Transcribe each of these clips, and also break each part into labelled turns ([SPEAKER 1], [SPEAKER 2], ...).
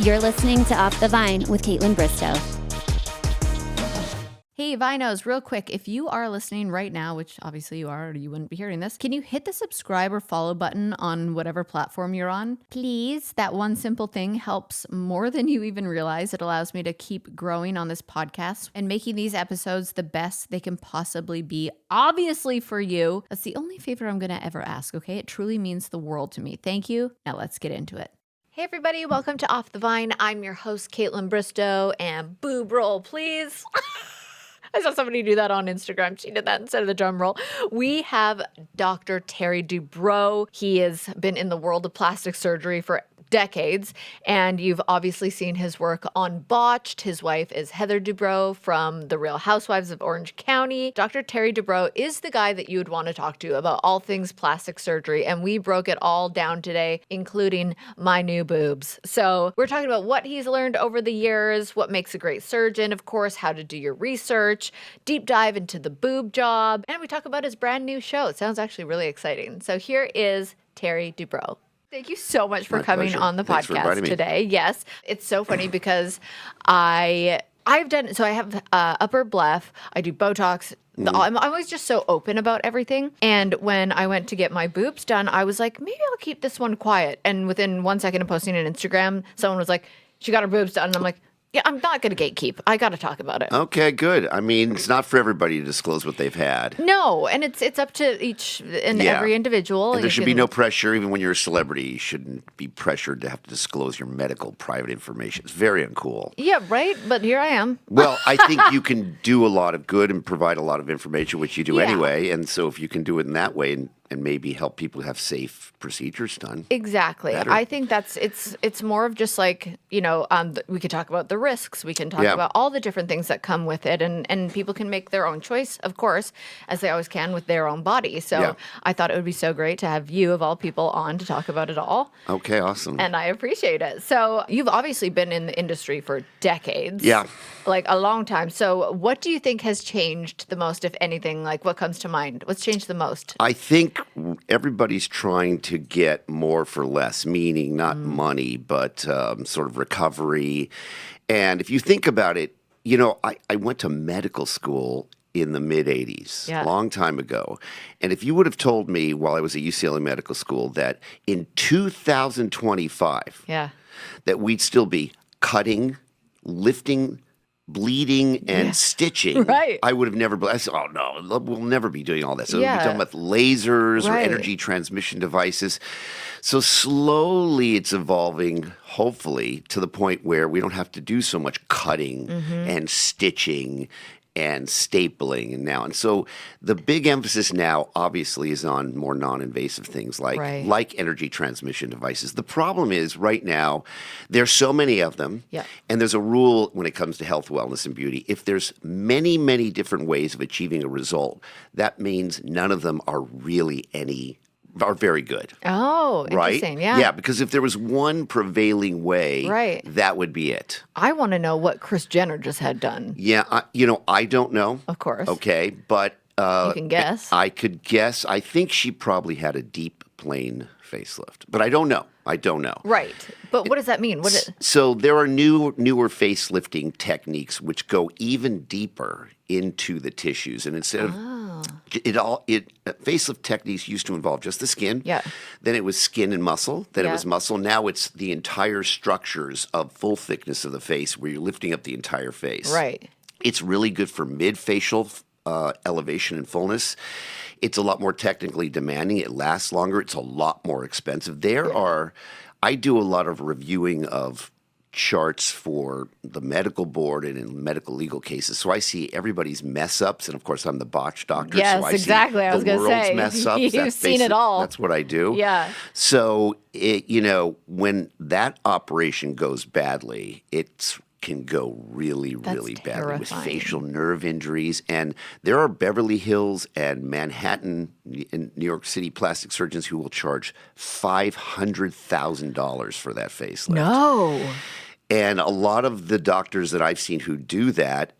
[SPEAKER 1] You're listening to Off the Vine with Kaitlyn Bristowe.
[SPEAKER 2] Hey, Vinos, real quick, if you are listening right now, which obviously you are, or you wouldn't be hearing this, can you hit the subscribe or follow button on whatever platform you're on? Please. That one simple thing helps more than you even realize. It allows me to keep growing on this podcast and making these episodes the best they can possibly be, obviously for you. That's the only favor I'm going to ever ask, okay? It truly means the world to me. Thank you. Now let's get into it. Hey everybody, welcome to Off the Vine. I'm your host, Kaitlyn Bristowe, and boob roll, please. I saw somebody do that on Instagram. She did that instead of the drum roll. We have Dr. Terry Dubrow. He has been in the world of plastic surgery for decades, and you've obviously seen his work on Botched. His wife is Heather Dubrow from The Real Housewives of Orange County. Dr. Terry Dubrow is the guy that you would want to talk to about all things plastic surgery, and we broke it all down today, including my new boobs. So we're talking about what he's learned over the years, what makes a great surgeon, of course, how to do your research, deep dive into the boob job, and we talk about his brand new show. It sounds actually really exciting. So here is Terry Dubrow. Thank you so much for coming on the podcast today. Yes, it's so funny because I've done, so I have upper bleph, I do Botox. I'm always just so open about everything. And when I went to get my boobs done, I was like, maybe I'll keep this one quiet. And within 1 second of posting on Instagram, someone was like, she got her boobs done. And I'm like, yeah, I'm not going to gatekeep. I got to talk about it.
[SPEAKER 3] Okay, good. I mean, it's not for everybody to disclose what they've had.
[SPEAKER 2] No, and it's up to each and every individual.
[SPEAKER 3] And there should be no pressure, even when you're a celebrity. You shouldn't be pressured to have to disclose your medical private information. It's very uncool.
[SPEAKER 2] Yeah, right? But here I am.
[SPEAKER 3] Well, I think you can do a lot of good and provide a lot of information, which you do anyway. And so if you can do it in that way and maybe help people have safe procedures done.
[SPEAKER 2] Exactly.
[SPEAKER 3] Better.
[SPEAKER 2] I think it's more of just like, we could talk about the risks. We can talk about all the different things that come with it. And people can make their own choice, of course, as they always can with their own body. So I thought it would be so great to have you, of all people, on to talk about it all.
[SPEAKER 3] Okay, awesome.
[SPEAKER 2] And I appreciate it. So you've obviously been in the industry for decades.
[SPEAKER 3] Yeah.
[SPEAKER 2] Like a long time. So what do you think has changed the most, if anything? Like what comes to mind? What's changed the most?
[SPEAKER 3] I think everybody's trying to get more for less, meaning not money, but sort of recovery. And if you think about it, I went to medical school in the mid-'80s, a long time ago. And if you would have told me while I was at UCLA Medical School that in 2025, that we'd still be cutting, lifting, bleeding and stitching, I would have never. I said, "Oh no, we'll never be doing all that." So we'll be talking about lasers or energy transmission devices. So slowly, it's evolving, hopefully, to the point where we don't have to do so much cutting and stitching and stapling and so the big emphasis now obviously is on more non-invasive things like energy transmission devices. The problem is right now there's so many of them, and there's a rule when it comes to health, wellness, and beauty. If there's many, many different ways of achieving a result, that means none of them are really are very good.
[SPEAKER 2] Oh, interesting.
[SPEAKER 3] Right? Yeah, because if there was one prevailing way, that would be it.
[SPEAKER 2] I want to know what Kris Jenner just had done.
[SPEAKER 3] Yeah, I don't know.
[SPEAKER 2] Of course.
[SPEAKER 3] Okay, but
[SPEAKER 2] you can guess.
[SPEAKER 3] I could guess. I think she probably had a deep plane facelift, but I don't know.
[SPEAKER 2] Right. But what does that mean?
[SPEAKER 3] So there are newer facelifting techniques which go even deeper into the tissues, and instead of facelift techniques used to involve just the skin. Yeah. Then it was skin and muscle. Then it was muscle. Now it's the entire structures of full thickness of the face where you're lifting up the entire face. Right. It's really good for mid-facial elevation and fullness. It's a lot more technically demanding. It lasts longer. It's a lot more expensive. I do a lot of reviewing of charts for the medical board and in medical legal cases. So I see everybody's mess ups. And of course, I'm the botched doctor.
[SPEAKER 2] Yes,
[SPEAKER 3] so I
[SPEAKER 2] exactly. I was going to say.
[SPEAKER 3] Mess ups.
[SPEAKER 2] You've seen it all.
[SPEAKER 3] That's what I do.
[SPEAKER 2] Yeah.
[SPEAKER 3] So, when that operation goes badly, it can go really, really badly with facial nerve injuries. And there are Beverly Hills and Manhattan and New York City plastic surgeons who will charge $500,000 for that facelift. No. And a lot of the doctors that I've seen who do that,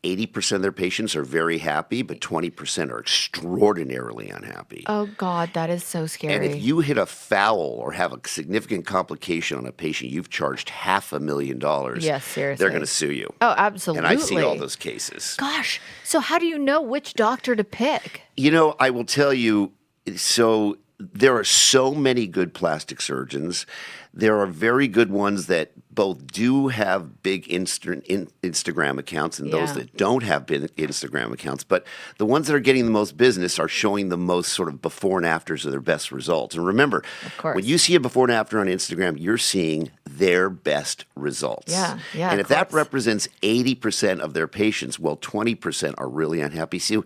[SPEAKER 3] 80% of their patients are very happy, but 20% are extraordinarily unhappy.
[SPEAKER 2] Oh, God, that is so scary.
[SPEAKER 3] And if you hit a foul or have a significant complication on a patient, you've charged $500,000.
[SPEAKER 2] Yes, seriously.
[SPEAKER 3] They're going to sue you.
[SPEAKER 2] Oh, absolutely.
[SPEAKER 3] And I've seen all those cases.
[SPEAKER 2] Gosh. So how do you know which doctor to pick?
[SPEAKER 3] I will tell you, so there are so many good plastic surgeons. There are very good ones that both do have big Instagram accounts and those that don't have big Instagram accounts. But the ones that are getting the most business are showing the most sort of before and afters of their best results. And remember, when you see a before and after on Instagram, you're seeing their best results.
[SPEAKER 2] Yeah.
[SPEAKER 3] And if that represents 80% of their patients, well, 20% are really unhappy. See,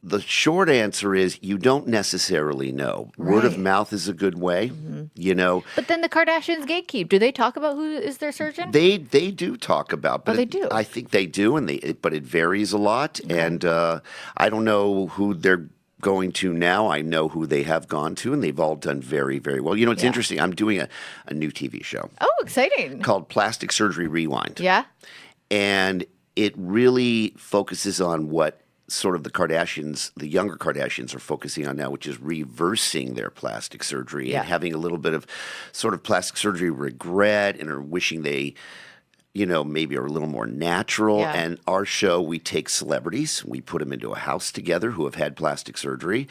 [SPEAKER 3] the short answer is you don't necessarily know.
[SPEAKER 2] Right.
[SPEAKER 3] Word of mouth is a good way,
[SPEAKER 2] But then the Kardashians gatekeep. Do they talk about who is their surgeon?
[SPEAKER 3] They do talk about, but
[SPEAKER 2] they do.
[SPEAKER 3] I think they do, but it varies a lot. Okay. And I don't know who they're going to now. I know who they have gone to, and they've all done very, very well. It's interesting. I'm doing a new TV show.
[SPEAKER 2] Oh, exciting.
[SPEAKER 3] Called Plastic Surgery Rewind.
[SPEAKER 2] Yeah.
[SPEAKER 3] And it really focuses on what sort of the younger Kardashians are focusing on now, which is reversing their plastic surgery and having a little bit of sort of plastic surgery regret and are wishing they, maybe are a little more natural.
[SPEAKER 2] Yeah.
[SPEAKER 3] And our show, we take celebrities, we put them into a house together who have had plastic surgery,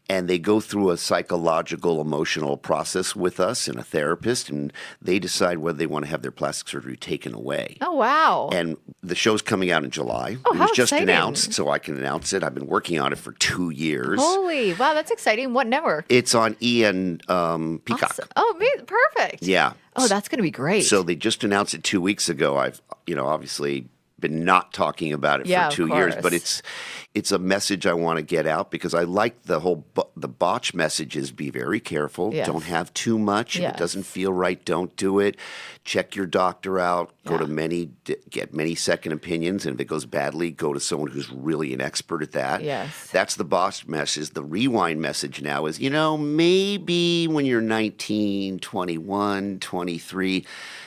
[SPEAKER 3] and they go through a psychological, emotional process with us and a therapist, and they decide whether they want to have their plastic surgery taken away.
[SPEAKER 2] Oh, wow.
[SPEAKER 3] And the show's coming out in July.
[SPEAKER 2] Oh,
[SPEAKER 3] it was just announced, so I can announce it. I've been working on it for 2 years.
[SPEAKER 2] Holy, wow, that's exciting. What network?
[SPEAKER 3] It's on E! and Peacock.
[SPEAKER 2] Awesome. Oh, perfect.
[SPEAKER 3] Yeah.
[SPEAKER 2] Oh, that's going to be great.
[SPEAKER 3] So they just announced it 2 weeks ago. I've, obviously been not talking about it for 2 years, but it's a message I want to get out because I like the whole the botch messages. Be very careful.
[SPEAKER 2] Yes.
[SPEAKER 3] Don't have too much. If it doesn't feel right, don't do it. Check your doctor out. Go to get many second opinions, and if it goes badly, go to someone who's really an expert at that.
[SPEAKER 2] Yes.
[SPEAKER 3] That's the botch message. The rewind message now is, maybe when you're 19, 21, 23,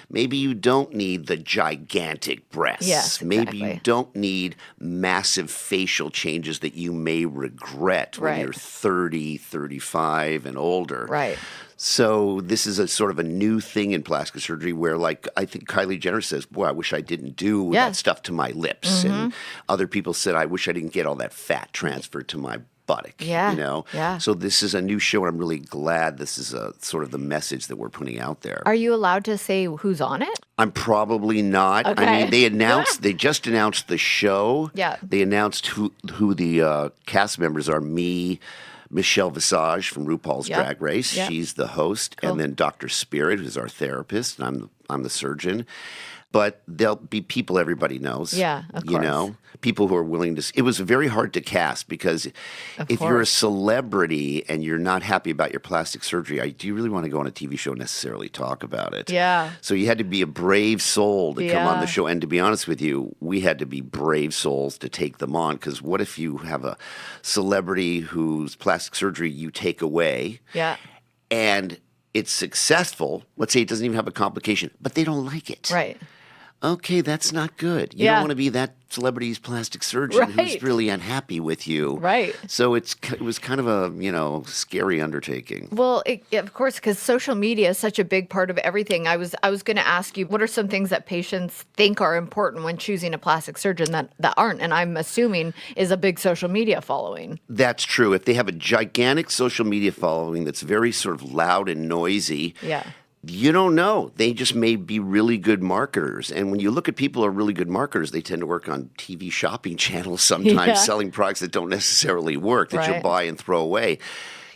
[SPEAKER 3] maybe you don't need the gigantic breasts.
[SPEAKER 2] Yes, exactly.
[SPEAKER 3] Maybe you don't need massive facial changes that you may regret when you're 30, 35, and older.
[SPEAKER 2] Right.
[SPEAKER 3] So this is a sort of a new thing in plastic surgery where, like, I think Kylie Jenner says, boy, I wish I didn't do that stuff to my lips. Mm-hmm. And other people said, I wish I didn't get all that fat transferred to my buttock.
[SPEAKER 2] Yeah.
[SPEAKER 3] So this is a new show, and I'm really glad this is a sort of the message that we're putting out there.
[SPEAKER 2] Are you allowed to say who's on it?
[SPEAKER 3] I'm probably not.
[SPEAKER 2] Okay.
[SPEAKER 3] I mean, they just announced the show.
[SPEAKER 2] Yeah.
[SPEAKER 3] They announced who the cast members are. Me, Michelle Visage from RuPaul's Drag Race.
[SPEAKER 2] Yep.
[SPEAKER 3] She's the host.
[SPEAKER 2] Cool.
[SPEAKER 3] And then Dr. Spirit, who's our therapist, and I'm the surgeon. But there'll be people everybody knows.
[SPEAKER 2] Yeah, of course.
[SPEAKER 3] People who are willing to. It was very hard to cast because if you're a celebrity and you're not happy about your plastic surgery, do you really want to go on a TV show and necessarily talk about it?
[SPEAKER 2] Yeah.
[SPEAKER 3] So you had to be a brave soul to come on the show. And to be honest with you, we had to be brave souls to take them on, because what if you have a celebrity whose plastic surgery you take away?
[SPEAKER 2] Yeah.
[SPEAKER 3] And it's successful. Let's say it doesn't even have a complication, but they don't like it.
[SPEAKER 2] Right.
[SPEAKER 3] Okay, that's not good. You don't want to be that celebrity's plastic surgeon who's really unhappy with you.
[SPEAKER 2] Right.
[SPEAKER 3] So it was kind of a, scary undertaking.
[SPEAKER 2] Well, of course, because social media is such a big part of everything. I was going to ask you, what are some things that patients think are important when choosing a plastic surgeon that aren't? And I'm assuming is a big social media following.
[SPEAKER 3] That's true. If they have a gigantic social media following that's very sort of loud and noisy, you don't know. They just may be really good marketers. And when you look at people who are really good marketers, they tend to work on TV shopping channels sometimes, selling products that don't necessarily work, that you'll buy and throw away.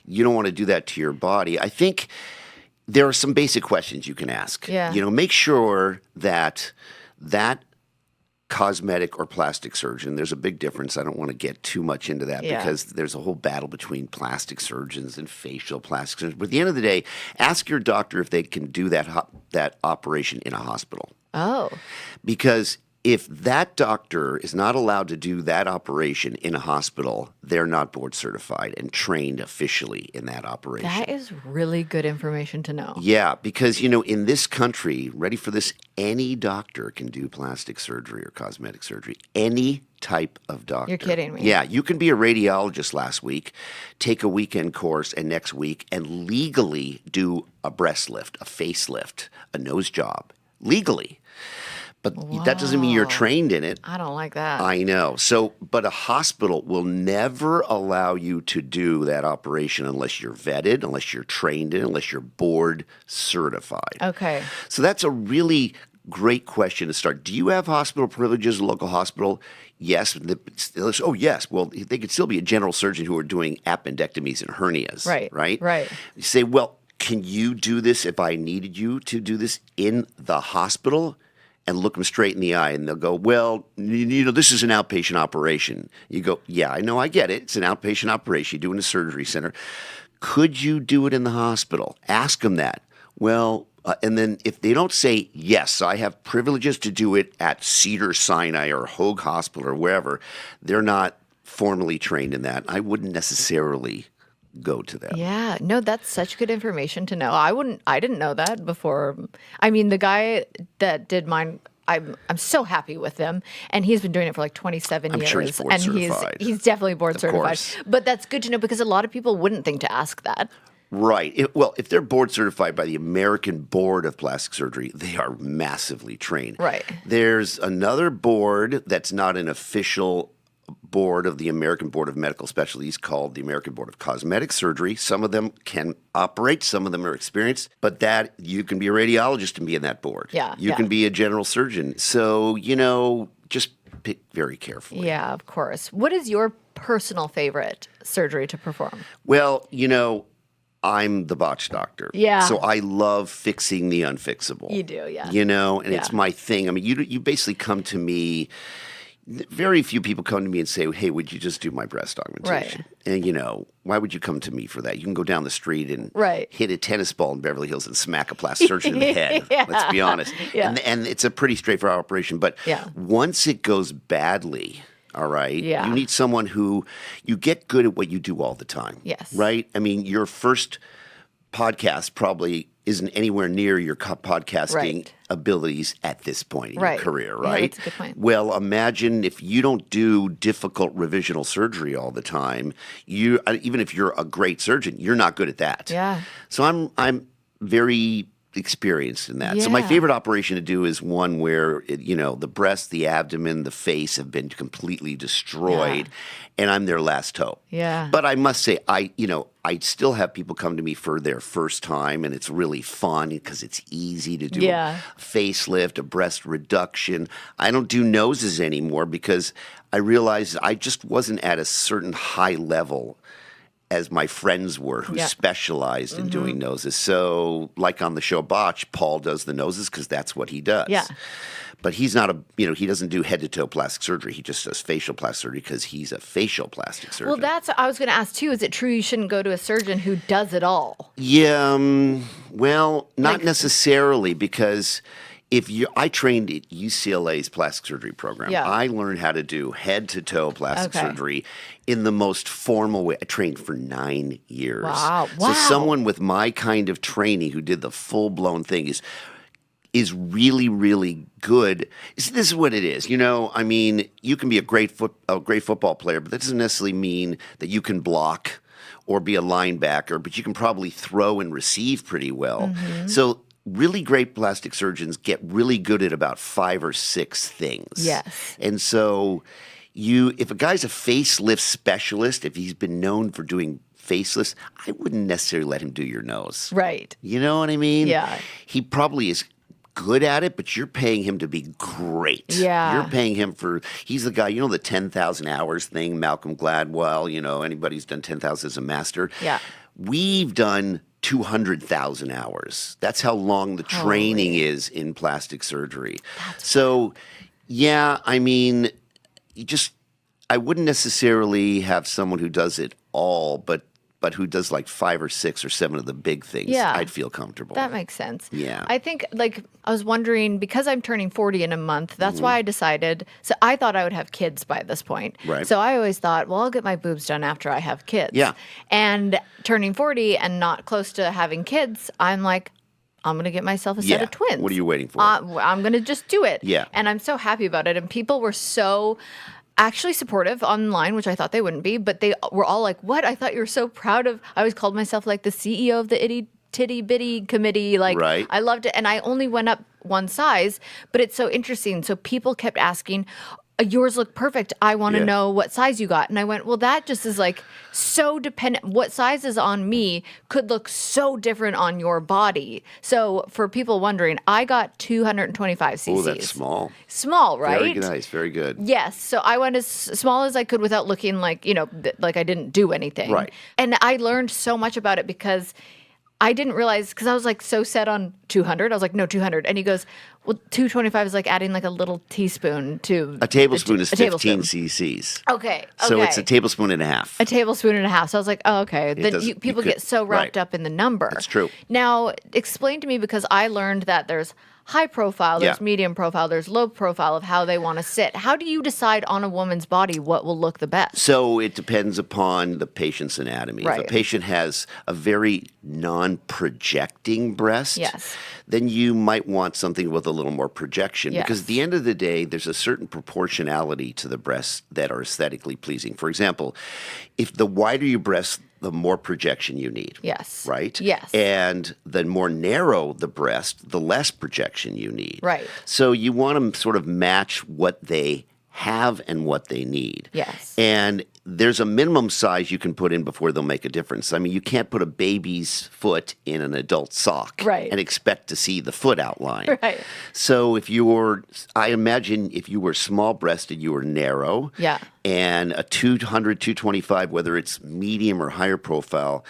[SPEAKER 3] You don't want to do that to your body. I think there are some basic questions you can ask.
[SPEAKER 2] Yeah.
[SPEAKER 3] Make sure that cosmetic or plastic surgeon, there's a big difference. I don't want to get too much into that because there's a whole battle between plastic surgeons and facial plastic surgeons. But at the end of the day, ask your doctor if they can do that operation in a hospital.
[SPEAKER 2] Oh.
[SPEAKER 3] Because If that doctor is not allowed to do that operation in a hospital, they're not board certified and trained officially in that operation.
[SPEAKER 2] That is really good information to know.
[SPEAKER 3] Yeah, because, in this country, ready for this, any doctor can do plastic surgery or cosmetic surgery. Any type of doctor.
[SPEAKER 2] You're kidding me.
[SPEAKER 3] Yeah, you can be a radiologist last week, take a weekend course, and next week, and legally do a breast lift, a facelift, a nose job. Legally. But that doesn't mean you're trained in it.
[SPEAKER 2] I don't like that.
[SPEAKER 3] I know. But a hospital will never allow you to do that operation unless you're vetted, unless you're trained in, unless you're board certified.
[SPEAKER 2] Okay.
[SPEAKER 3] So that's a really great question to start. Do you have hospital privileges, a local hospital? Yes. Oh, yes. Well, they could still be a general surgeon who are doing appendectomies and hernias. Right. You say, well, can you do this if I needed you to do this in the hospital? And look them straight in the eye, and they'll go, well, this is an outpatient operation. You go, yeah, I know, I get it. It's an outpatient operation. You do it in a surgery center. Could you do it in the hospital? Ask them that. Well, and then if they don't say, yes, I have privileges to do it at Cedars-Sinai or Hoag Hospital or wherever, they're not formally trained in that. I wouldn't necessarily go to them.
[SPEAKER 2] Yeah, no, that's such good information to know. I didn't know that before. I mean, the guy that did mine, I'm so happy with him, and he's been doing it for like 27 years.
[SPEAKER 3] I'm sure he's board certified.
[SPEAKER 2] He's definitely board certified.
[SPEAKER 3] Course.
[SPEAKER 2] But that's good to know because a lot of people wouldn't think to ask that.
[SPEAKER 3] Right. If they're board certified by the American Board of Plastic Surgery, they are massively trained.
[SPEAKER 2] Right.
[SPEAKER 3] There's another board that's not an official board of the American Board of Medical Specialties called the American Board of Cosmetic Surgery. Some of them can operate, some of them are experienced, but that you can be a radiologist and be in that board.
[SPEAKER 2] Yeah.
[SPEAKER 3] You can be a general surgeon. So, just pick very carefully.
[SPEAKER 2] Yeah, of course. What is your personal favorite surgery to perform?
[SPEAKER 3] Well, I'm the botched doctor.
[SPEAKER 2] Yeah.
[SPEAKER 3] So I love fixing the unfixable.
[SPEAKER 2] You do, yeah.
[SPEAKER 3] And it's my thing. I mean, you basically come to me. Very few people come to me and say, hey, would you just do my breast augmentation?
[SPEAKER 2] Right.
[SPEAKER 3] And, why would you come to me for that? You can go down the street and hit a tennis ball in Beverly Hills and smack a plastic surgeon in the head.
[SPEAKER 2] Yeah.
[SPEAKER 3] Let's be honest.
[SPEAKER 2] Yeah.
[SPEAKER 3] And it's a pretty straightforward operation. But once it goes badly, all right, you need someone who you get good at what you do all the time.
[SPEAKER 2] Yes.
[SPEAKER 3] Right? I mean, your first podcast probably isn't anywhere near your podcasting abilities at this point in your career, right?
[SPEAKER 2] Yeah, that's a good point.
[SPEAKER 3] Well, imagine if you don't do difficult revisional surgery all the time, even if you're a great surgeon, you're not good at that.
[SPEAKER 2] Yeah.
[SPEAKER 3] So I'm very experienced in that.
[SPEAKER 2] Yeah.
[SPEAKER 3] So my favorite operation to do is one where, the breast, the abdomen, the face have been completely destroyed and I'm their last hope.
[SPEAKER 2] Yeah.
[SPEAKER 3] But I must say, I still have people come to me for their first time and it's really fun because it's easy to do a facelift, a breast reduction. I don't do noses anymore because I realized I just wasn't at a certain high level as my friends were who specialized in doing noses. So like on the show Botched, Paul does the noses because that's what he does.
[SPEAKER 2] Yeah.
[SPEAKER 3] But he's not he doesn't do head to toe plastic surgery. He just does facial plastic surgery because he's a facial plastic surgeon.
[SPEAKER 2] Well, I was going to ask too, is it true you shouldn't go to a surgeon who does it all?
[SPEAKER 3] Yeah, well, not necessarily because I trained at UCLA's plastic surgery program.
[SPEAKER 2] Yeah.
[SPEAKER 3] I learned how to do head to toe plastic surgery in the most formal way. I trained for 9 years.
[SPEAKER 2] Wow.
[SPEAKER 3] So someone with my kind of training who did the full blown thing is really, really good. This is what it is. I mean, you can be a great football player, but that doesn't necessarily mean that you can block or be a linebacker, but you can probably throw and receive pretty well. Mm-hmm. So really great plastic surgeons get really good at about 5 or 6 things.
[SPEAKER 2] Yes.
[SPEAKER 3] And so if a guy's a facelift specialist, if he's been known for doing facelifts, I wouldn't necessarily let him do your nose.
[SPEAKER 2] Right.
[SPEAKER 3] You know what I mean?
[SPEAKER 2] Yeah.
[SPEAKER 3] He probably is good at it, but you're paying him to be great.
[SPEAKER 2] Yeah.
[SPEAKER 3] You're paying him he's the guy, the 10,000 hours thing, Malcolm Gladwell, anybody who's done 10,000 as a master.
[SPEAKER 2] Yeah.
[SPEAKER 3] We've done 200,000 hours. That's how long the training is in plastic surgery. I mean, I wouldn't necessarily have someone who does it all, but but who does like 5 or 6 or 7 of the big things,
[SPEAKER 2] Yeah.
[SPEAKER 3] I'd feel comfortable.
[SPEAKER 2] That makes sense.
[SPEAKER 3] Yeah.
[SPEAKER 2] I think, like, I was wondering, because I'm turning 40 in a month, that's why I decided. So I thought I would have kids by this point.
[SPEAKER 3] Right.
[SPEAKER 2] So I always thought, well, I'll get my boobs done after I have kids.
[SPEAKER 3] Yeah.
[SPEAKER 2] And turning 40 and not close to having kids, I'm like, I'm going to get myself a set of twins.
[SPEAKER 3] What are you waiting for?
[SPEAKER 2] I'm going to just do it.
[SPEAKER 3] Yeah.
[SPEAKER 2] And I'm so happy about it. And people were so actually supportive online, which I thought they wouldn't be, but they were all like, what? I thought you were so proud of, I always called myself like the CEO of the itty titty bitty committee. Like,
[SPEAKER 3] Right.
[SPEAKER 2] I loved it. And I only went up one size, but it's so interesting. So people kept asking, yours look perfect. I want to
[SPEAKER 3] Yeah.
[SPEAKER 2] know what size you got. And I went, well, that just is like so dependent. What size is on me could look so different on your body. So for people wondering, I got 225 cc's.
[SPEAKER 3] Oh, that's small.
[SPEAKER 2] Small, right?
[SPEAKER 3] Very nice. Very good.
[SPEAKER 2] Yes. So I went as small as I could without looking like, like I didn't do anything.
[SPEAKER 3] Right.
[SPEAKER 2] And I learned so much about it because I didn't realize, because I was like so set on 200. I was like, no, 200. And he goes, well, 225 is like adding like a little teaspoon to
[SPEAKER 3] A tablespoon is
[SPEAKER 2] a
[SPEAKER 3] 15
[SPEAKER 2] tablespoon.
[SPEAKER 3] cc's.
[SPEAKER 2] Okay.
[SPEAKER 3] So it's a tablespoon and a half.
[SPEAKER 2] A tablespoon and a half. So I was like, oh, okay. Then
[SPEAKER 3] doesn't-
[SPEAKER 2] people
[SPEAKER 3] you could-
[SPEAKER 2] get so wrapped
[SPEAKER 3] right.
[SPEAKER 2] up in the number.
[SPEAKER 3] That's true.
[SPEAKER 2] Now, explain to me, because I learned that there's high profile, there's
[SPEAKER 3] Yeah.
[SPEAKER 2] medium profile, there's low profile of how they want to sit. How do you decide on a woman's body what will look the best?
[SPEAKER 3] So it depends upon the patient's anatomy. If
[SPEAKER 2] Right.
[SPEAKER 3] a patient has a very non-projecting breast,
[SPEAKER 2] Yes.
[SPEAKER 3] then you might want something with a little more projection.
[SPEAKER 2] Yes.
[SPEAKER 3] Because at the end of the day, there's a certain proportionality to the breasts that are aesthetically pleasing. For example, if the wider your breast, the more projection you need.
[SPEAKER 2] Yes.
[SPEAKER 3] Right?
[SPEAKER 2] Yes.
[SPEAKER 3] And the more narrow the breast, the less projection you need.
[SPEAKER 2] Right.
[SPEAKER 3] So you want to sort of match what they have and what they need.
[SPEAKER 2] Yes.
[SPEAKER 3] And there's a minimum size you can put in before they'll make a difference. I mean, you can't put a baby's foot in an adult sock
[SPEAKER 2] Right.
[SPEAKER 3] and expect to see the foot outline.
[SPEAKER 2] Right.
[SPEAKER 3] So I imagine if you were small-breasted, you were narrow.
[SPEAKER 2] Yeah.
[SPEAKER 3] And a 200, 225, whether it's medium or higher profile,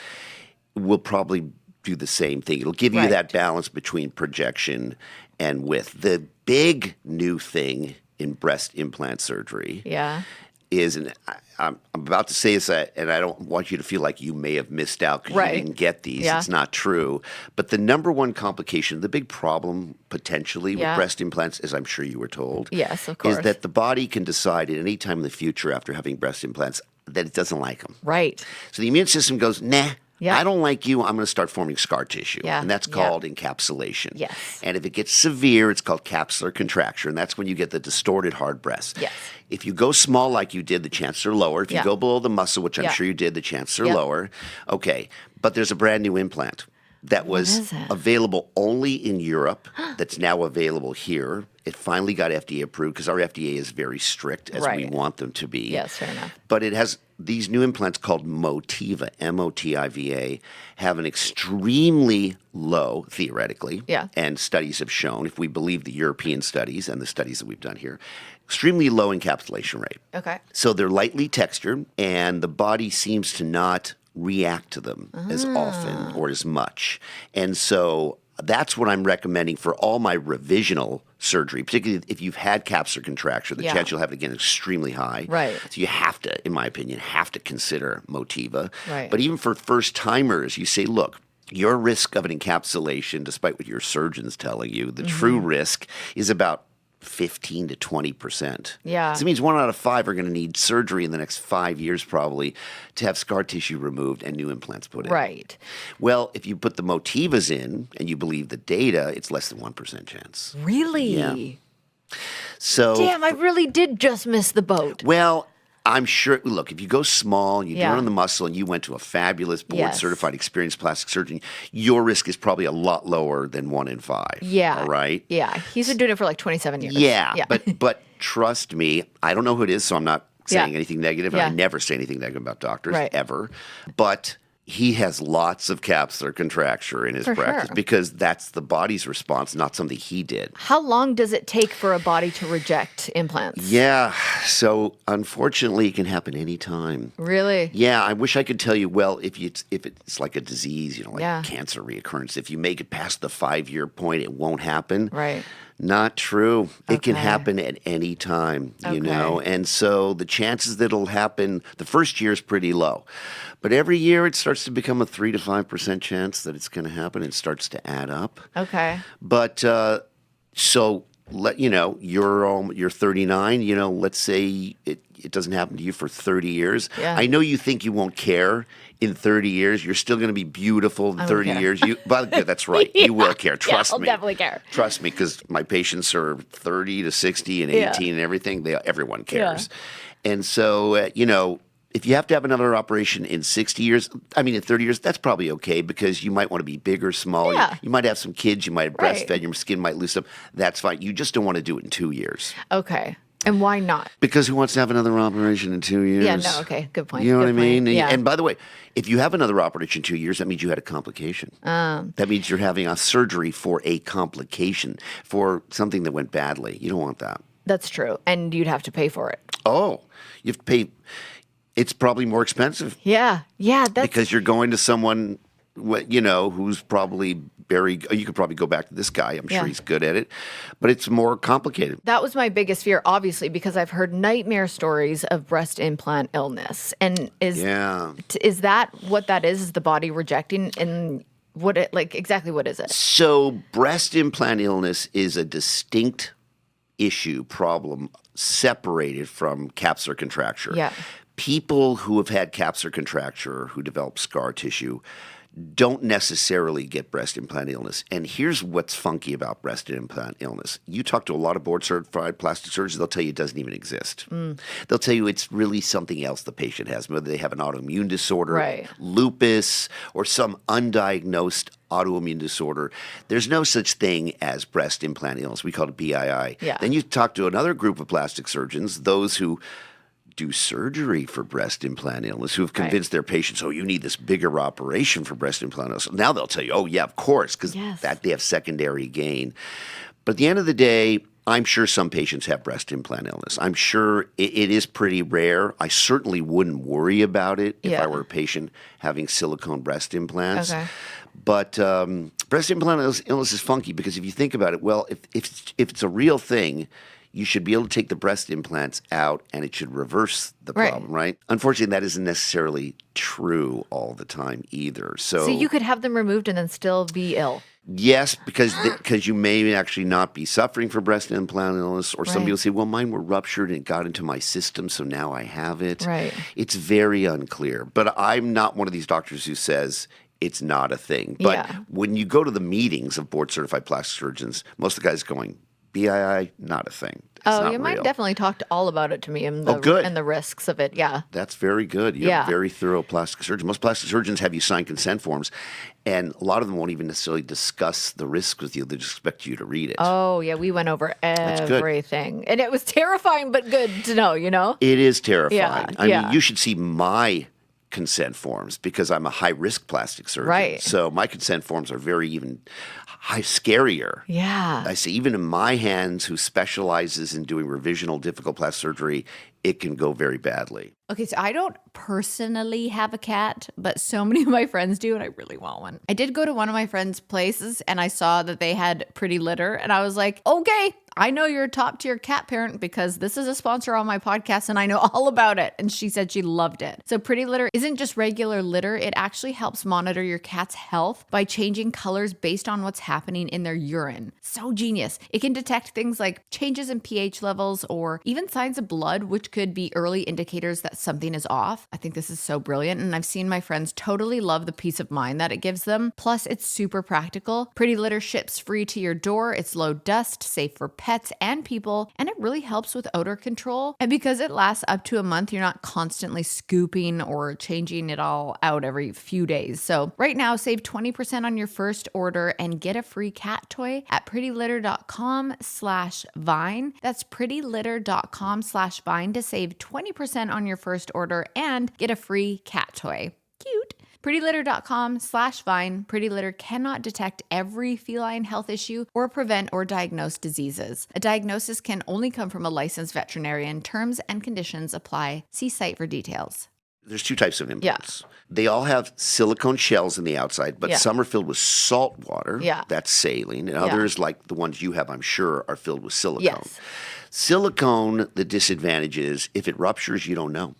[SPEAKER 3] will probably do the same thing. It'll give you
[SPEAKER 2] Right.
[SPEAKER 3] that balance between projection and width. The big new thing in breast implant surgery
[SPEAKER 2] Yeah.
[SPEAKER 3] is, and I'm about to say this, and I don't want you to feel like you may have missed out because
[SPEAKER 2] Right.
[SPEAKER 3] you didn't get these.
[SPEAKER 2] Yeah.
[SPEAKER 3] It's not true. But the number one complication, the big problem potentially with
[SPEAKER 2] Yeah.
[SPEAKER 3] breast implants, as I'm sure you were told,
[SPEAKER 2] Yes, of course.
[SPEAKER 3] is that the body can decide at any time in the future after having breast implants that it doesn't like them.
[SPEAKER 2] Right.
[SPEAKER 3] So the immune system goes, nah.
[SPEAKER 2] Yeah.
[SPEAKER 3] I don't like you. I'm going to start forming scar tissue.
[SPEAKER 2] Yeah.
[SPEAKER 3] And that's
[SPEAKER 2] Yeah.
[SPEAKER 3] called encapsulation.
[SPEAKER 2] Yes.
[SPEAKER 3] And if it gets severe, it's called capsular contracture. And that's when you get the distorted hard breast.
[SPEAKER 2] Yes.
[SPEAKER 3] If you go small like you did, the chances are lower. If you
[SPEAKER 2] Yeah.
[SPEAKER 3] go below the muscle, which I'm
[SPEAKER 2] Yeah.
[SPEAKER 3] sure you did, the chances are
[SPEAKER 2] Yeah.
[SPEAKER 3] lower. Okay. But there's a brand new implant that was
[SPEAKER 2] is it?
[SPEAKER 3] available only in Europe that's now available here. It finally got FDA approved because our FDA is very strict, as we
[SPEAKER 2] Right.
[SPEAKER 3] want them to be.
[SPEAKER 2] Yes, fair enough.
[SPEAKER 3] But it has these new implants called Motiva, Motiva, have an extremely low, theoretically,
[SPEAKER 2] Yeah.
[SPEAKER 3] and studies have shown, if we believe the European studies and the studies that we've done here, extremely low encapsulation rate.
[SPEAKER 2] Okay.
[SPEAKER 3] So they're lightly textured, and the body seems to not react to them as often or as much. And so that's what I'm recommending for all my revisional surgery, particularly if you've had capsular contracture. The
[SPEAKER 2] Yeah.
[SPEAKER 3] chance you'll have it again is extremely high.
[SPEAKER 2] Right.
[SPEAKER 3] So you have to, in my opinion, consider Motiva.
[SPEAKER 2] Right.
[SPEAKER 3] But even for first timers, you say, look, your risk of an encapsulation, despite what your surgeon's telling you, the true risk is about 15 to 20%.
[SPEAKER 2] Yeah.
[SPEAKER 3] So it means 1 out of 5 are going to need surgery in the next 5 years probably to have scar tissue removed and new implants put in.
[SPEAKER 2] Right.
[SPEAKER 3] Well, if you put the Motivas in and you believe the data, it's less than 1% chance.
[SPEAKER 2] Really?
[SPEAKER 3] Yeah. So
[SPEAKER 2] Damn, I really did just miss the boat.
[SPEAKER 3] well, I'm sure. Look, if you go small and you do
[SPEAKER 2] Yeah.
[SPEAKER 3] it on the muscle and you went to a fabulous
[SPEAKER 2] Yes.
[SPEAKER 3] board-certified, experienced plastic surgeon, your risk is probably a lot lower than 1 in 5.
[SPEAKER 2] Yeah.
[SPEAKER 3] All right.
[SPEAKER 2] Yeah. He's been doing it for like 27 years.
[SPEAKER 3] Yeah. But trust me, I don't know who it is, so I'm not saying
[SPEAKER 2] Yeah.
[SPEAKER 3] anything negative. And I
[SPEAKER 2] Yeah.
[SPEAKER 3] never say anything negative about doctors
[SPEAKER 2] Right.
[SPEAKER 3] ever. But he has lots of capsular contracture in his
[SPEAKER 2] For
[SPEAKER 3] practice
[SPEAKER 2] sure.
[SPEAKER 3] because that's the body's response, not something he did.
[SPEAKER 2] How long does it take for a body to reject implants?
[SPEAKER 3] Yeah. So unfortunately, it can happen anytime.
[SPEAKER 2] Really?
[SPEAKER 3] Yeah, I wish I could tell you. Well, if it's like a disease, like
[SPEAKER 2] Yeah.
[SPEAKER 3] cancer reoccurrence, if you make it past the 5-year point, it won't happen.
[SPEAKER 2] Right.
[SPEAKER 3] Not true. It can
[SPEAKER 2] Okay.
[SPEAKER 3] happen at any time, you know.
[SPEAKER 2] Okay.
[SPEAKER 3] And so the chances that it'll happen the first year is pretty low, but every year it starts starts to become a 3 to 5% chance that it's going to happen. It starts to add up.
[SPEAKER 2] Okay.
[SPEAKER 3] But so you're 39. Let's say it doesn't happen to you for 30 years.
[SPEAKER 2] Yeah.
[SPEAKER 3] I know you think you won't care in 30 years. You're still going to be beautiful in 30 years. But that's right. You will care. Trust
[SPEAKER 2] I'll
[SPEAKER 3] me.
[SPEAKER 2] definitely care.
[SPEAKER 3] Trust me, because my patients are 30 to 60 and 18 and everything. Everyone cares. And so, if you have to have another operation in 60 years, in 30 years, that's probably okay because you might want to be bigger, smaller.
[SPEAKER 2] Yeah.
[SPEAKER 3] You might have some kids. You might have breastfed.
[SPEAKER 2] Right.
[SPEAKER 3] Your skin might loosen up. That's fine. You just don't want to do it in 2 years.
[SPEAKER 2] Okay. And why not?
[SPEAKER 3] Because who wants to have another operation in 2 years?
[SPEAKER 2] Yeah, no, okay. Good point.
[SPEAKER 3] You know
[SPEAKER 2] Good
[SPEAKER 3] what I mean?
[SPEAKER 2] point. Yeah.
[SPEAKER 3] And by the way, if you have another operation in 2 years, that means you had a complication. That means you're having a surgery for a complication, for something that went badly. You don't want that.
[SPEAKER 2] That's true. And you'd have to pay for it.
[SPEAKER 3] Oh, you have to pay. It's probably more expensive.
[SPEAKER 2] Yeah. Yeah.
[SPEAKER 3] Because you're going to someone, who's probably you could probably go back to this guy. I'm sure he's good at it, but it's more complicated.
[SPEAKER 2] That was my biggest fear, obviously, because I've heard nightmare stories of breast implant illness. And is that what that is? Is the body rejecting? And exactly what is it?
[SPEAKER 3] So breast implant illness is a distinct problem separated from capsular contracture.
[SPEAKER 2] Yeah.
[SPEAKER 3] People who have had capsular contracture, who develop scar tissue, don't necessarily get breast implant illness. And here's what's funky about breast implant illness. You talk to a lot of board-certified plastic surgeons, they'll tell you it doesn't even exist. They'll tell you it's really something else the patient has, whether they have an autoimmune disorder, lupus, or some undiagnosed autoimmune disorder. There's no such thing as breast implant illness. We call it BII.
[SPEAKER 2] Yeah.
[SPEAKER 3] Then you talk to another group of plastic surgeons, those who do surgery for breast implant illness, who have convinced their patients, you need this bigger operation for breast implant illness. Now they'll tell you, yeah, of course, because they have secondary gain. But at the end of the day, I'm sure some patients have breast implant illness. I'm sure it is pretty rare. I certainly wouldn't worry about it if I were a patient having silicone breast implants.
[SPEAKER 2] Okay.
[SPEAKER 3] But breast implant illness is funky because if you think about it, well, if it's a real thing, you should be able to take the breast implants out and it should reverse the problem, right? Unfortunately, that isn't necessarily true all the time either. So
[SPEAKER 2] you could have them removed and then still be ill.
[SPEAKER 3] Yes, because you may actually not be suffering from breast implant illness, or somebody will say, well, mine were ruptured and it got into my system, so now I have it.
[SPEAKER 2] Right.
[SPEAKER 3] It's very unclear. But I'm not one of these doctors who says it's not a thing. But when you go to the meetings of board-certified plastic surgeons, most of the guys going, BII, not a thing. It's not
[SPEAKER 2] you might
[SPEAKER 3] real.
[SPEAKER 2] definitely talk all about it to me and the risks of it. Yeah.
[SPEAKER 3] That's very good. You're a very thorough plastic surgeon. Most plastic surgeons have you sign consent forms, and a lot of them won't even necessarily discuss the risks with you. They just expect you to read it.
[SPEAKER 2] Oh, yeah. We went over everything. And it was terrifying, but good to know,
[SPEAKER 3] It is terrifying.
[SPEAKER 2] Yeah,
[SPEAKER 3] I mean, you should see my consent forms because I'm a high-risk plastic surgeon.
[SPEAKER 2] Right.
[SPEAKER 3] So my consent forms are very even scarier.
[SPEAKER 2] Yeah.
[SPEAKER 3] I see even in my hands, who specializes in doing revisional difficult plastic surgery, it can go very badly.
[SPEAKER 2] Okay, so I don't personally have a cat, but so many of my friends do, and I really want one. I did go to one of my friends' places, and I saw that they had Pretty Litter, and I was like, okay, I know you're a top-tier cat parent because this is a sponsor on my podcast, and I know all about it. And she said she loved it. So Pretty Litter isn't just regular litter. It actually helps monitor your cat's health by changing colors based on what's happening in their urine. So genius. It can detect things like changes in pH levels or even signs of blood, which could be early indicators that something is off. I think this is so brilliant, and I've seen my friends totally love the peace of mind that it gives them. Plus, it's super practical. Pretty Litter ships free to your door. It's low dust, safe for pets and people, and it really helps with odor control. And because it lasts up to a month, you're not constantly scooping or changing it all out every few days. So right now, save 20% on your first order and get a free cat toy at prettylitter.com/vine. That's prettylitter.com/vine to save 20% on your first order and get a free cat toy. Cute. prettylitter.com/vine. Pretty Litter cannot detect every feline health issue or prevent or diagnose diseases. A diagnosis can only come from a licensed veterinarian. Terms and conditions apply. See site for details.
[SPEAKER 3] There's two types of implants. They all have silicone shells in the outside, but some are filled with salt water. That's saline. And others, like the ones you have, I'm sure, are filled with silicone. Silicone, the disadvantage is if it ruptures, you don't know.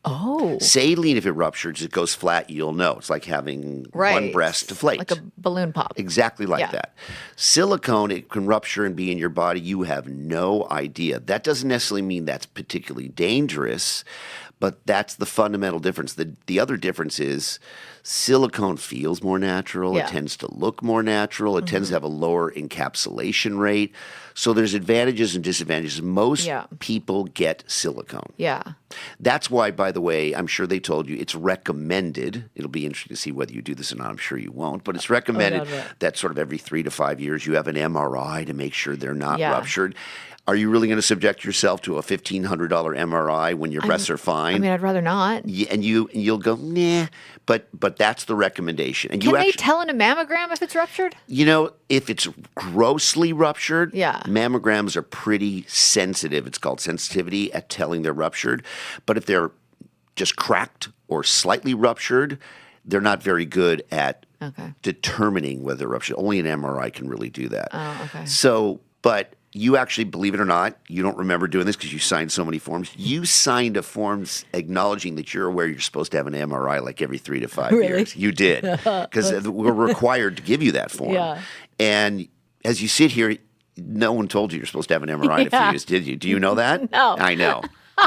[SPEAKER 2] Oh.
[SPEAKER 3] Saline, if it ruptures, it goes flat, you'll know. It's like having one breast deflate.
[SPEAKER 2] Like a balloon pop.
[SPEAKER 3] Exactly like that. Silicone, it can rupture and be in your body. You have no idea. That doesn't necessarily mean that's particularly dangerous, but that's the fundamental difference. The other difference is silicone feels more natural. It tends to look more natural. It tends to have a lower encapsulation rate. So there's advantages and disadvantages. Most people get silicone.
[SPEAKER 2] Yeah.
[SPEAKER 3] That's why, by the way, I'm sure they told you it's recommended. It'll be interesting to see whether you do this or not. I'm sure you won't. But it's recommended that sort of every 3 to 5 years you have an MRI to make sure they're not ruptured. Are you really going to subject yourself to a $1,500 MRI when your breasts are fine?
[SPEAKER 2] I mean, I'd rather not.
[SPEAKER 3] Yeah, and you'll go, nah, but that's the recommendation. And
[SPEAKER 2] Can they tell in a mammogram if it's ruptured?
[SPEAKER 3] You know, if it's grossly ruptured,
[SPEAKER 2] Yeah.
[SPEAKER 3] mammograms are pretty sensitive. It's called sensitivity at telling they're ruptured. But if they're just cracked or slightly ruptured, they're not very good at determining whether they're ruptured. Only an MRI can really do that.
[SPEAKER 2] Oh, okay.
[SPEAKER 3] So, but you actually, believe it or not, you don't remember doing this because you signed so many forms. You signed a form acknowledging that you're aware you're supposed to have an MRI like every 3 to 5 years. You did. Because we're required to give you that form.
[SPEAKER 2] Yeah.
[SPEAKER 3] And as you sit here, no one told you you're supposed to have an MRI in a few years, did you? Do you know that?
[SPEAKER 2] No.
[SPEAKER 3] I know.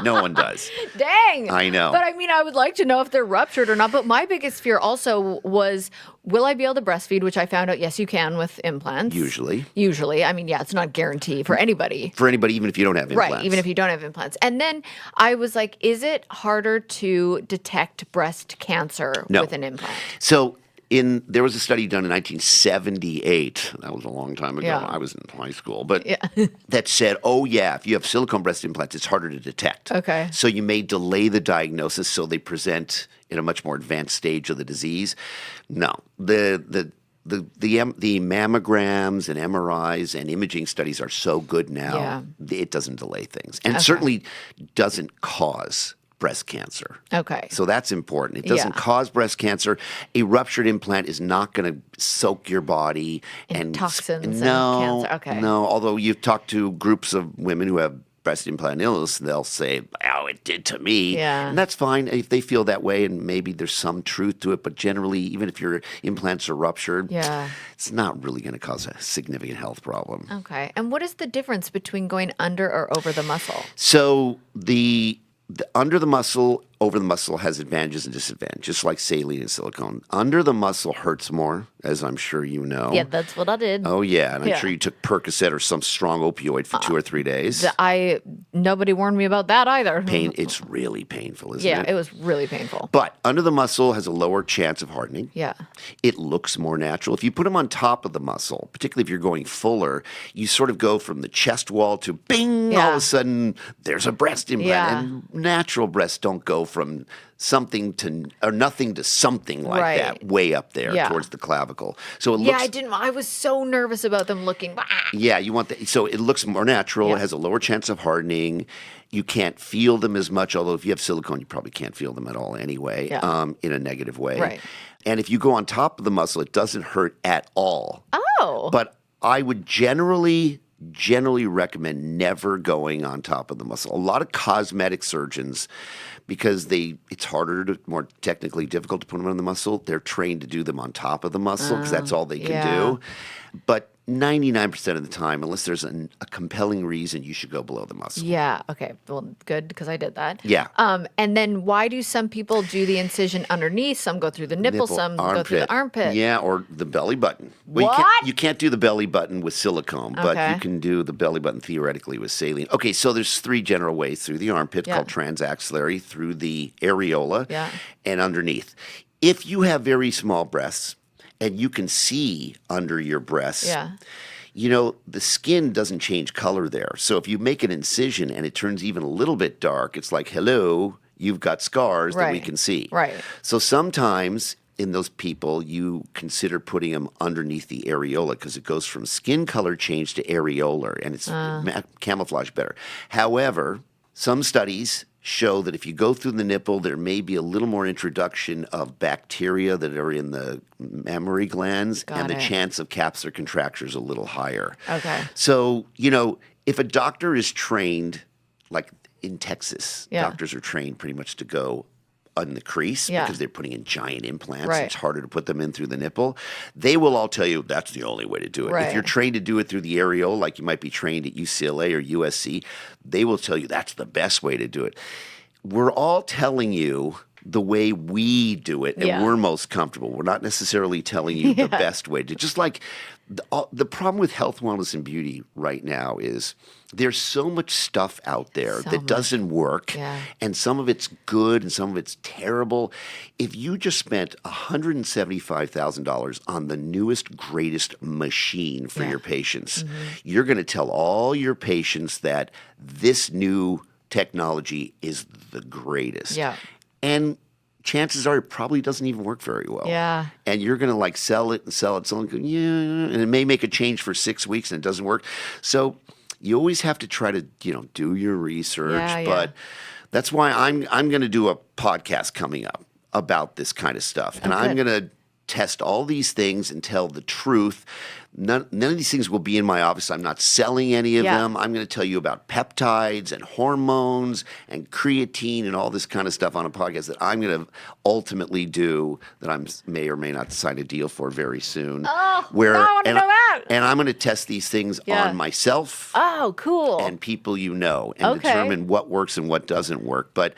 [SPEAKER 3] No one does.
[SPEAKER 2] Dang.
[SPEAKER 3] I know.
[SPEAKER 2] But I mean, I would like to know if they're ruptured or not. But my biggest fear also was, will I be able to breastfeed? Which I found out, yes, you can with implants.
[SPEAKER 3] Usually.
[SPEAKER 2] I mean, yeah, it's not a guarantee for anybody.
[SPEAKER 3] For anybody, even if you don't have implants.
[SPEAKER 2] Right, even if you don't have implants. And then I was like, is it harder to detect breast cancer with an implant?
[SPEAKER 3] So there was a study done in 1978. That was a long time ago.
[SPEAKER 2] Yeah.
[SPEAKER 3] I was in high school, but that said, if you have silicone breast implants, it's harder to detect.
[SPEAKER 2] Okay.
[SPEAKER 3] So you may delay the diagnosis so they present in a much more advanced stage of the disease. No, the mammograms and MRIs and imaging studies are so good now. It doesn't delay things, and it certainly doesn't cause breast cancer.
[SPEAKER 2] Okay.
[SPEAKER 3] So that's important. It doesn't cause breast cancer. A ruptured implant is not going to soak your body and
[SPEAKER 2] toxins and cancer. Okay.
[SPEAKER 3] No, although you've talked to groups of women who have breast implant illness, they'll say, oh, it did to me.
[SPEAKER 2] Yeah.
[SPEAKER 3] And that's fine if they feel that way, and maybe there's some truth to it. But generally, even if your implants are ruptured, it's not really going to cause a significant health problem.
[SPEAKER 2] Okay. And what is the difference between going under or over the muscle?
[SPEAKER 3] So the under the muscle, over the muscle has advantages and disadvantages, just like saline and silicone. Under the muscle hurts more, as I'm sure you know.
[SPEAKER 2] Yeah, that's what I did.
[SPEAKER 3] Oh, yeah. And I'm sure you took Percocet or some strong opioid for 2 or 3 days.
[SPEAKER 2] Nobody warned me about that either.
[SPEAKER 3] It's really painful, isn't it?
[SPEAKER 2] Yeah, it was really painful.
[SPEAKER 3] But under the muscle has a lower chance of hardening.
[SPEAKER 2] Yeah.
[SPEAKER 3] It looks more natural. If you put them on top of the muscle, particularly if you're going fuller, you sort of go from the chest wall to bing, all of a sudden there's a breast implant.
[SPEAKER 2] Yeah.
[SPEAKER 3] And natural breasts don't go from something to or nothing to something like that way up there towards the clavicle. So it looks
[SPEAKER 2] I was so nervous about them looking.
[SPEAKER 3] Yeah, you want that. So it looks more natural. It has a lower chance of hardening. You can't feel them as much, although if you have silicone, you probably can't feel them at all anyway, in a negative way.
[SPEAKER 2] Right.
[SPEAKER 3] And if you go on top of the muscle, it doesn't hurt at all.
[SPEAKER 2] Oh.
[SPEAKER 3] But I would generally recommend never going on top of the muscle. A lot of cosmetic surgeons, because it's harder, more technically difficult to put them on the muscle, they're trained to do them on top of the muscle because that's all they can do. But 99% of the time, unless there's a compelling reason, you should go below the muscle.
[SPEAKER 2] Yeah. Okay. Well, good, because I did that.
[SPEAKER 3] Yeah.
[SPEAKER 2] And then why do some people do the incision underneath? Some go through the nipple, some go through the armpit.
[SPEAKER 3] Yeah, or the belly button. Well,
[SPEAKER 2] What?
[SPEAKER 3] You can't do the belly button with silicone, but you can do the belly button theoretically with saline. Okay, so there's 3 general ways: through the armpit, called transaxillary, through the areola, and underneath. If you have very small breasts, and you can see under your breasts, you know, the skin doesn't change color there. So if you make an incision and it turns even a little bit dark, it's like, hello, you've got scars that we can see.
[SPEAKER 2] Right.
[SPEAKER 3] So sometimes in those people, you consider putting them underneath the areola because it goes from skin color change to areolar, and it's camouflage better. However, some studies show that if you go through the nipple, there may be a little more introduction of bacteria that are in the mammary glands, and the chance of capsular contracture is a little higher.
[SPEAKER 2] Okay.
[SPEAKER 3] So, you know, if a doctor is trained, like in Texas,
[SPEAKER 2] Yeah.
[SPEAKER 3] doctors are trained pretty much to go on the crease because they're putting in giant implants.
[SPEAKER 2] Right.
[SPEAKER 3] It's harder to put them in through the nipple. They will all tell you that's the only way to do it.
[SPEAKER 2] Right.
[SPEAKER 3] If you're trained to do it through the areola, like you might be trained at UCLA or USC, they will tell you that's the best way to do it. We're all telling you the way we do it and we're most comfortable. We're not necessarily telling you the best way to. Just like the problem with health, wellness, and beauty right now is there's so much stuff out there that doesn't work, and some of it's good and some of it's terrible. If you just spent $175,000 on the newest, greatest machine for your patients, you're going to tell all your patients that this new technology is the greatest.
[SPEAKER 2] Yeah.
[SPEAKER 3] And chances are it probably doesn't even work very well.
[SPEAKER 2] Yeah.
[SPEAKER 3] And you're going to like sell it and sell it. Someone goes, and it may make a change for 6 weeks and it doesn't work. So you always have to try to, do your research. But that's why I'm going to do a podcast coming up about this kind of stuff. And I'm going to test all these things and tell the truth. None of these things will be in my office. I'm not selling any of them. I'm going to tell you about peptides and hormones and creatine and all this kind of stuff on a podcast that I'm going to ultimately do that I may or may not sign a deal for very soon.
[SPEAKER 2] Oh, I want to know that.
[SPEAKER 3] And I'm going to test these things on myself.
[SPEAKER 2] Oh, cool.
[SPEAKER 3] And people and determine what works and what doesn't work. But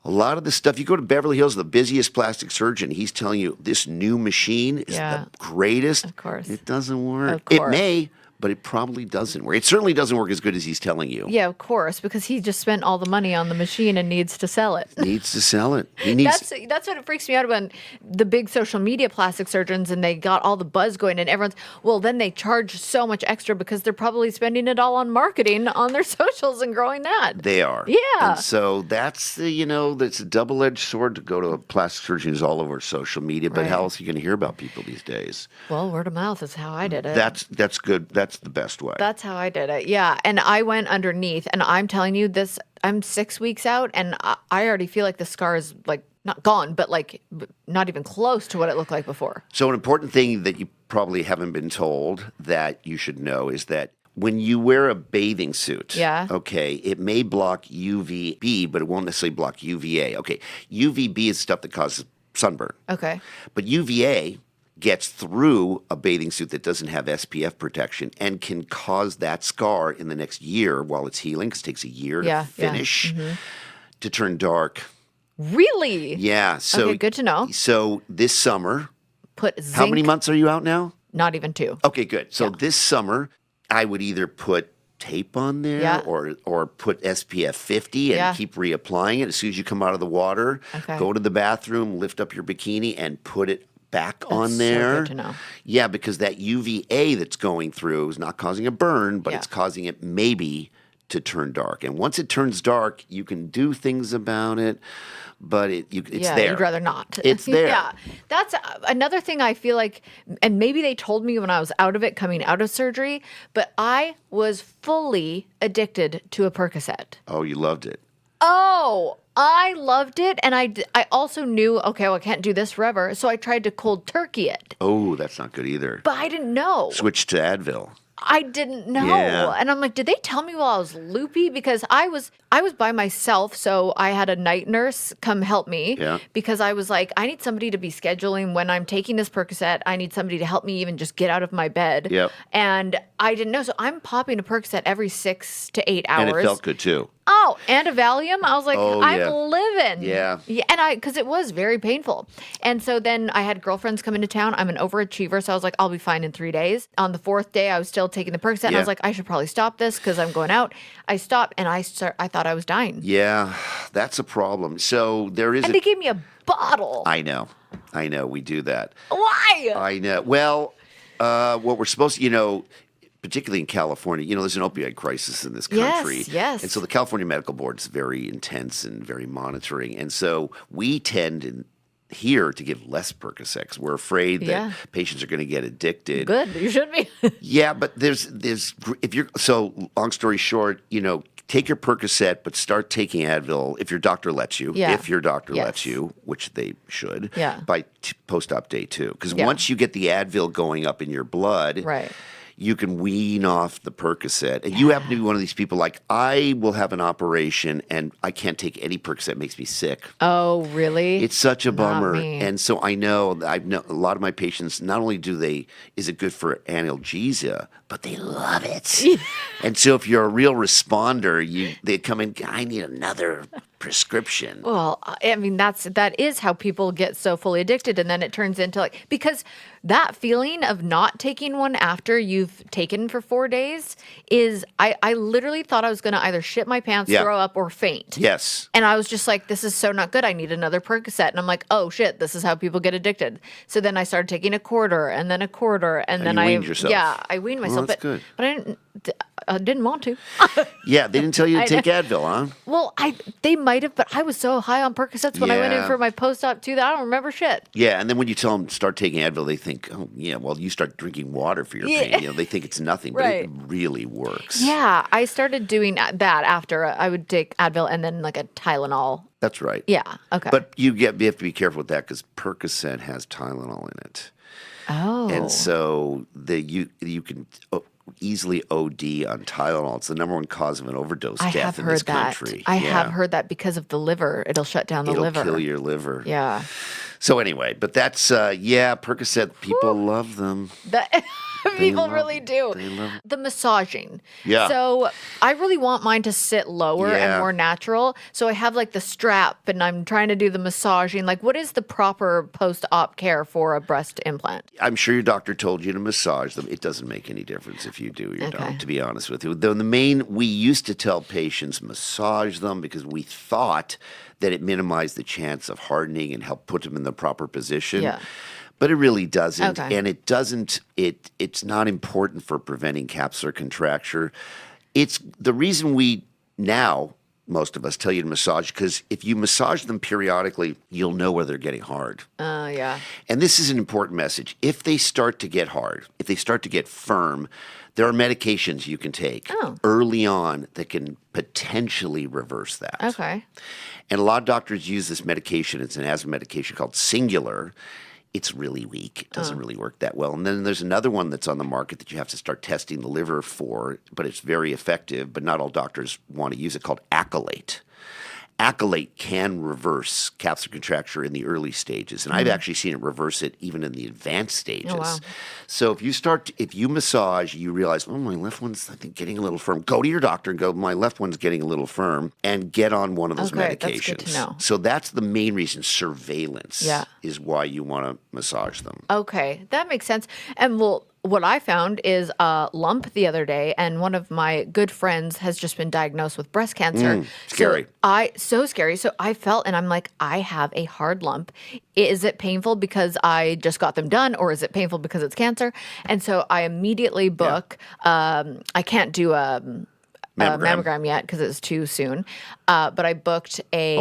[SPEAKER 3] a lot of the stuff, you go to Beverly Hills, the busiest plastic surgeon, he's telling you this new machine is the greatest.
[SPEAKER 2] Of course.
[SPEAKER 3] It doesn't work.
[SPEAKER 2] Of course.
[SPEAKER 3] It may, but it probably doesn't work. It certainly doesn't work as good as he's telling you.
[SPEAKER 2] Yeah, of course, because he just spent all the money on the machine and needs to sell it.
[SPEAKER 3] Needs to sell it. He needs.
[SPEAKER 2] That's what it freaks me out about the big social media plastic surgeons, and they got all the buzz going, and everyone's then they charge so much extra because they're probably spending it all on marketing on their socials and growing that.
[SPEAKER 3] They are.
[SPEAKER 2] Yeah.
[SPEAKER 3] And so that's that's a double-edged sword to go to a plastic surgeon who's all over social media. But how else are you going to hear about people these days?
[SPEAKER 2] Well, word of mouth is how I did it.
[SPEAKER 3] That's good. That's the best way.
[SPEAKER 2] That's how I did it. Yeah. And I went underneath, and I'm telling you this, I'm 6 weeks out, and I already feel like the scar is like not gone, but like not even close to what it looked like before.
[SPEAKER 3] So an important thing that you probably haven't been told that you should know is that when you wear a bathing suit, it may block UVB, but it won't necessarily block UVA. Okay, UVB is stuff that causes sunburn.
[SPEAKER 2] Okay.
[SPEAKER 3] But UVA gets through a bathing suit that doesn't have SPF protection and can cause that scar in the next year while it's healing, because it takes a year to finish, to turn dark.
[SPEAKER 2] Really?
[SPEAKER 3] Yeah. So
[SPEAKER 2] okay, good to know.
[SPEAKER 3] So this summer,
[SPEAKER 2] put zinc.
[SPEAKER 3] How many months are you out now?
[SPEAKER 2] Not even 2.
[SPEAKER 3] Okay, good. So this summer, I would either put tape on there or put SPF 50 and keep reapplying it. As soon as you come out of the water, go to the bathroom, lift up your bikini, and put it back on there.
[SPEAKER 2] So good to know.
[SPEAKER 3] Yeah, because that UVA that's going through is not causing a burn, but it's causing it maybe to turn dark. And once it turns dark, you can do things about it, but it's there.
[SPEAKER 2] You'd rather not.
[SPEAKER 3] It's there.
[SPEAKER 2] Yeah, that's another thing I feel like, and maybe they told me when I was out of it, coming out of surgery, but I was fully addicted to a Percocet.
[SPEAKER 3] Oh, you loved it.
[SPEAKER 2] Oh, I loved it, and I also knew, okay, well, I can't do this forever, so I tried to cold turkey it.
[SPEAKER 3] Oh, that's not good either.
[SPEAKER 2] But I didn't know.
[SPEAKER 3] Switch to Advil.
[SPEAKER 2] I didn't know.
[SPEAKER 3] Yeah.
[SPEAKER 2] And I'm like, did they tell me while I was loopy? Because I was by myself, so I had a night nurse come help me.
[SPEAKER 3] Yeah.
[SPEAKER 2] Because I was like, I need somebody to be scheduling when I'm taking this Percocet. I need somebody to help me even just get out of my bed.
[SPEAKER 3] Yep.
[SPEAKER 2] And I didn't know. So I'm popping a Percocet every 6 to 8 hours.
[SPEAKER 3] And it felt good too.
[SPEAKER 2] Oh, and a Valium. I was like, I'm living.
[SPEAKER 3] Yeah.
[SPEAKER 2] And because it was very painful. And so then I had girlfriends come into town. I'm an overachiever. So I was like, I'll be fine in 3 days. On the 4th day, I was still taking the Percocet. And I was like, I should probably stop this because I'm going out. I stopped and I thought I was dying.
[SPEAKER 3] Yeah, that's a problem. So there is.
[SPEAKER 2] And they gave me a bottle.
[SPEAKER 3] I know. We do that.
[SPEAKER 2] Why?
[SPEAKER 3] I know. Well, what we're supposed to, particularly in California, there's an opioid crisis in this country.
[SPEAKER 2] Yes.
[SPEAKER 3] And so the California Medical Board is very intense and very monitoring. And so we tend here to give less Percocets. We're afraid that patients are going to get addicted.
[SPEAKER 2] Good. You should be.
[SPEAKER 3] Yeah, but long story short, take your Percocet, but start taking Advil if your doctor lets you.
[SPEAKER 2] Yeah.
[SPEAKER 3] If your doctor lets you, which they should.
[SPEAKER 2] Yeah.
[SPEAKER 3] By post-op day 2. Because once you get the Advil going up in your blood, you can wean off the Percocet. And you happen to be one of these people like, I will have an operation and I can't take any Percocet. It makes me sick.
[SPEAKER 2] Oh, really?
[SPEAKER 3] It's such a bummer.
[SPEAKER 2] me.
[SPEAKER 3] And so I know a lot of my patients, not only is it good for analgesia, but they love it. And so if you're a real responder, they come in, I need another prescription.
[SPEAKER 2] Well, I mean, that is how people get so fully addicted. And then it turns into because that feeling of not taking one after you've taken for 4 days is, I literally thought I was going to either shit my pants, throw up, or faint.
[SPEAKER 3] Yes.
[SPEAKER 2] And I was just like, this is so not good. I need another Percocet. And I'm like, oh shit, this is how people get addicted. So then I started taking a quarter and then a quarter. And then
[SPEAKER 3] you weaned yourself.
[SPEAKER 2] Yeah, I weaned myself.
[SPEAKER 3] That's good.
[SPEAKER 2] But I didn't want to.
[SPEAKER 3] Yeah, they didn't tell you to take Advil, huh?
[SPEAKER 2] Well, they might have, but I was so high on Percocets when I went in for my post-op too that I don't remember shit.
[SPEAKER 3] Yeah, and then when you tell them to start taking Advil, they think, oh, yeah, well, you start drinking water for your pain. They think it's nothing, but it really works.
[SPEAKER 2] Yeah, I started doing that after I would take Advil and then like a Tylenol.
[SPEAKER 3] That's right.
[SPEAKER 2] Yeah, okay.
[SPEAKER 3] But you have to be careful with that because Percocet has Tylenol in it.
[SPEAKER 2] Oh.
[SPEAKER 3] And so you can easily OD on Tylenol. It's the number one cause of an overdose death in this country.
[SPEAKER 2] I have heard that because of the liver. It'll shut down the liver.
[SPEAKER 3] It'll kill your liver.
[SPEAKER 2] Yeah.
[SPEAKER 3] So anyway, but that's, Percocet, people love them.
[SPEAKER 2] People really do.
[SPEAKER 3] They love
[SPEAKER 2] the massaging.
[SPEAKER 3] Yeah.
[SPEAKER 2] So I really want mine to sit lower and more natural. So I have like the strap and I'm trying to do the massaging. Like, what is the proper post-op care for a breast implant?
[SPEAKER 3] I'm sure your doctor told you to massage them. It doesn't make any difference if you do or you don't, to be honest with you. We used to tell patients massage them because we thought that it minimized the chance of hardening and help put them in the proper position. Yeah. But it really doesn't. Okay. And it doesn't, it's not important for preventing capsular contracture. It's the reason most of us tell you to massage, because if you massage them periodically, you'll know where they're getting hard.
[SPEAKER 2] Yeah.
[SPEAKER 3] And this is an important message. If they start to get hard, if they start to get firm, there are medications you can take early on that can potentially reverse that.
[SPEAKER 2] Okay.
[SPEAKER 3] And a lot of doctors use this medication. It's an asthma medication called Singular. It's really weak. It doesn't really work that well. And then there's another one that's on the market that you have to start testing the liver for, but it's very effective, but not all doctors want to use it, called Accolate. Accolate can reverse capsular contracture in the early stages, and I've actually seen it reverse it even in the advanced stages.
[SPEAKER 2] Oh, wow.
[SPEAKER 3] So if you massage, you realize, oh, my left one's, I think, getting a little firm. Go to your doctor and go, my left one's getting a little firm, and get on one of those medications.
[SPEAKER 2] That's good to know.
[SPEAKER 3] So that's the main reason. Surveillance is why you want to massage them.
[SPEAKER 2] Okay, that makes sense. And what I found is a lump the other day, and one of my good friends has just been diagnosed with breast cancer.
[SPEAKER 3] Scary.
[SPEAKER 2] So scary. So I felt, and I'm like, I have a hard lump. Is it painful because I just got them done, or is it painful because it's cancer? And so I immediately book. I can't do a mammogram yet because it's too soon. But I booked a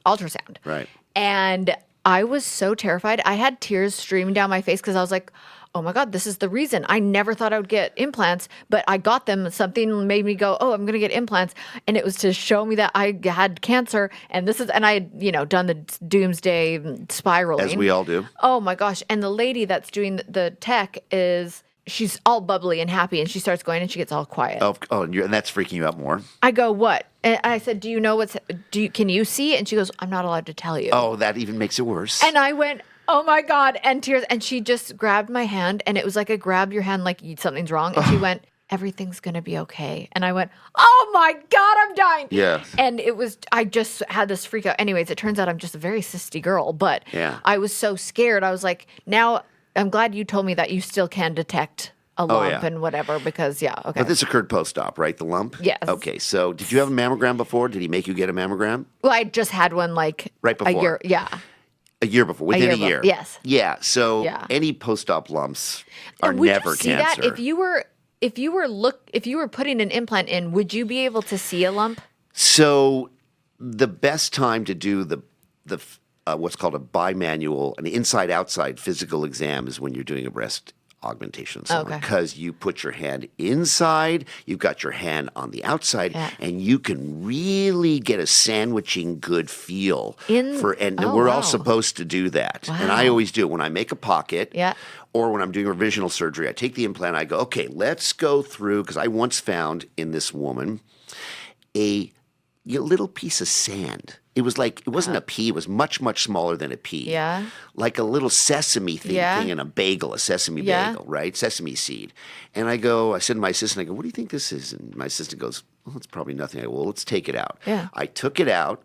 [SPEAKER 2] ultrasound.
[SPEAKER 3] Right.
[SPEAKER 2] And I was so terrified. I had tears streaming down my face because I was like, oh my God, this is the reason. I never thought I would get implants, but I got them. Something made me go, oh, I'm going to get implants. And it was to show me that I had cancer. And I had, done the doomsday spiraling.
[SPEAKER 3] As we all do.
[SPEAKER 2] Oh my gosh. And the lady that's doing the tech she's all bubbly and happy, and she starts going and she gets all quiet.
[SPEAKER 3] And that's freaking you out more.
[SPEAKER 2] I go, what? And I said, do you know can you see? And she goes, I'm not allowed to tell you.
[SPEAKER 3] Oh, that even makes it worse.
[SPEAKER 2] And I went, oh my God, and tears. And she just grabbed my hand, and it was like a grab your hand like something's wrong. And she went, everything's going to be okay. And I went, oh my God, I'm dying.
[SPEAKER 3] Yeah.
[SPEAKER 2] And I just had this freak out. Anyways, it turns out I'm just a very cysty girl, but I was so scared. I was like, now I'm glad you told me that you still can detect a lump and whatever, because okay.
[SPEAKER 3] But this occurred post-op, right? The lump?
[SPEAKER 2] Yes.
[SPEAKER 3] Okay, so did you have a mammogram before? Did he make you get a mammogram?
[SPEAKER 2] Well, I just had one right
[SPEAKER 3] before.
[SPEAKER 2] a year. Yeah.
[SPEAKER 3] A year before, within a year.
[SPEAKER 2] Yes.
[SPEAKER 3] Yeah. So any post-op lumps are never
[SPEAKER 2] see
[SPEAKER 3] cancer.
[SPEAKER 2] That? If you were putting an implant in, would you be able to see a lump?
[SPEAKER 3] So the best time to do the what's called a bimanual, an inside-outside physical exam is when you're doing a breast augmentation and so on,
[SPEAKER 2] Okay.
[SPEAKER 3] because you put your hand inside, you've got your hand on the outside, and you can really get a sandwiching good feel and we're all supposed to do that. And I always do it when I make a pocket.
[SPEAKER 2] Yeah.
[SPEAKER 3] Or when I'm doing revisional surgery, I take the implant, I go, okay, let's go through, because I once found in this woman a little piece of sand. It was like, it wasn't a pea, it was much, much smaller than a pea.
[SPEAKER 2] Yeah.
[SPEAKER 3] Like a little sesame thing in a bagel, a sesame bagel, right? Sesame seed. And I said to my assistant, I go, what do you think this is? And my assistant goes, well, it's probably nothing. I go, well, let's take it out.
[SPEAKER 2] Yeah.
[SPEAKER 3] I took it out.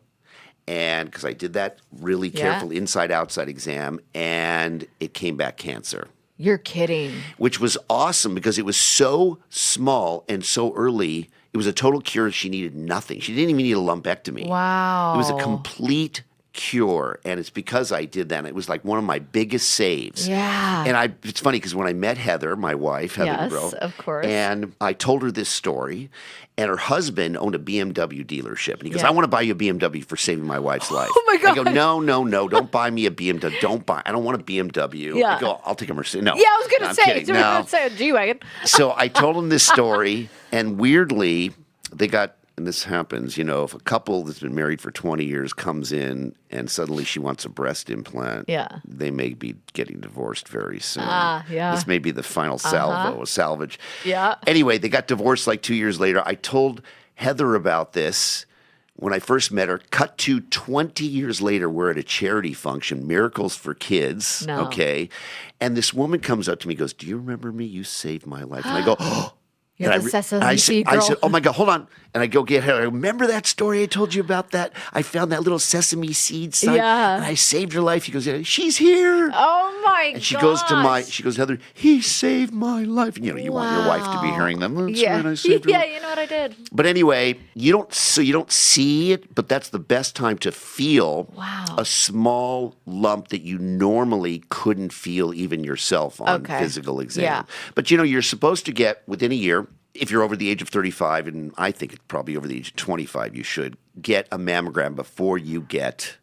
[SPEAKER 3] And because I did that really careful inside-outside exam, and it came back cancer.
[SPEAKER 2] You're kidding.
[SPEAKER 3] Which was awesome because it was so small and so early. It was a total cure. She needed nothing. She didn't even need a lumpectomy.
[SPEAKER 2] Wow.
[SPEAKER 3] It was a complete cure. And it's because I did that. And it was like one of my biggest saves.
[SPEAKER 2] Yeah.
[SPEAKER 3] And it's funny because when I met Heather, my wife, Heather Dubrow,
[SPEAKER 2] of course.
[SPEAKER 3] and I told her this story, and her husband owned a BMW dealership. And he goes, I want to buy you a BMW for saving my wife's life.
[SPEAKER 2] Oh, my God.
[SPEAKER 3] I go, no, don't buy me a BMW. I don't want a BMW.
[SPEAKER 2] Yeah.
[SPEAKER 3] I go, I'll take a Mercedes. No.
[SPEAKER 2] Yeah, I was going to
[SPEAKER 3] I'm
[SPEAKER 2] say.
[SPEAKER 3] kidding.
[SPEAKER 2] So we were going to say a G-Wagon.
[SPEAKER 3] So I told him this story, and weirdly, and this happens, if a couple that's been married for 20 years comes in and suddenly she wants a breast implant, they may be getting divorced very soon. This may be the final salvage.
[SPEAKER 2] Yeah.
[SPEAKER 3] Anyway, they got divorced like 2 years later. I told Heather about this when I first met her. Cut to 20 years later, we're at a charity function, Miracles for Kids, okay? And this woman comes up to me and goes, do you remember me? You saved my life. And I go, oh.
[SPEAKER 2] You're the Sesame Seed girl.
[SPEAKER 3] I said, oh my God, hold on. And I go get her. I remember that story I told you about that? I found that little sesame seed sign.
[SPEAKER 2] Yeah.
[SPEAKER 3] And I saved her life. She goes, yeah, she's here.
[SPEAKER 2] Oh my God.
[SPEAKER 3] And she goes Heather, he saved my life. And, you want your wife to be hearing them. That's right, I saved her life.
[SPEAKER 2] You know what I did.
[SPEAKER 3] But anyway, you don't see it, but that's the best time to feel a small lump that you normally couldn't feel even yourself on physical exam.
[SPEAKER 2] Yeah.
[SPEAKER 3] But you're supposed to get within a year, if you're over the age of 35, and I think it's probably over the age of 25, you should get a mammogram before you get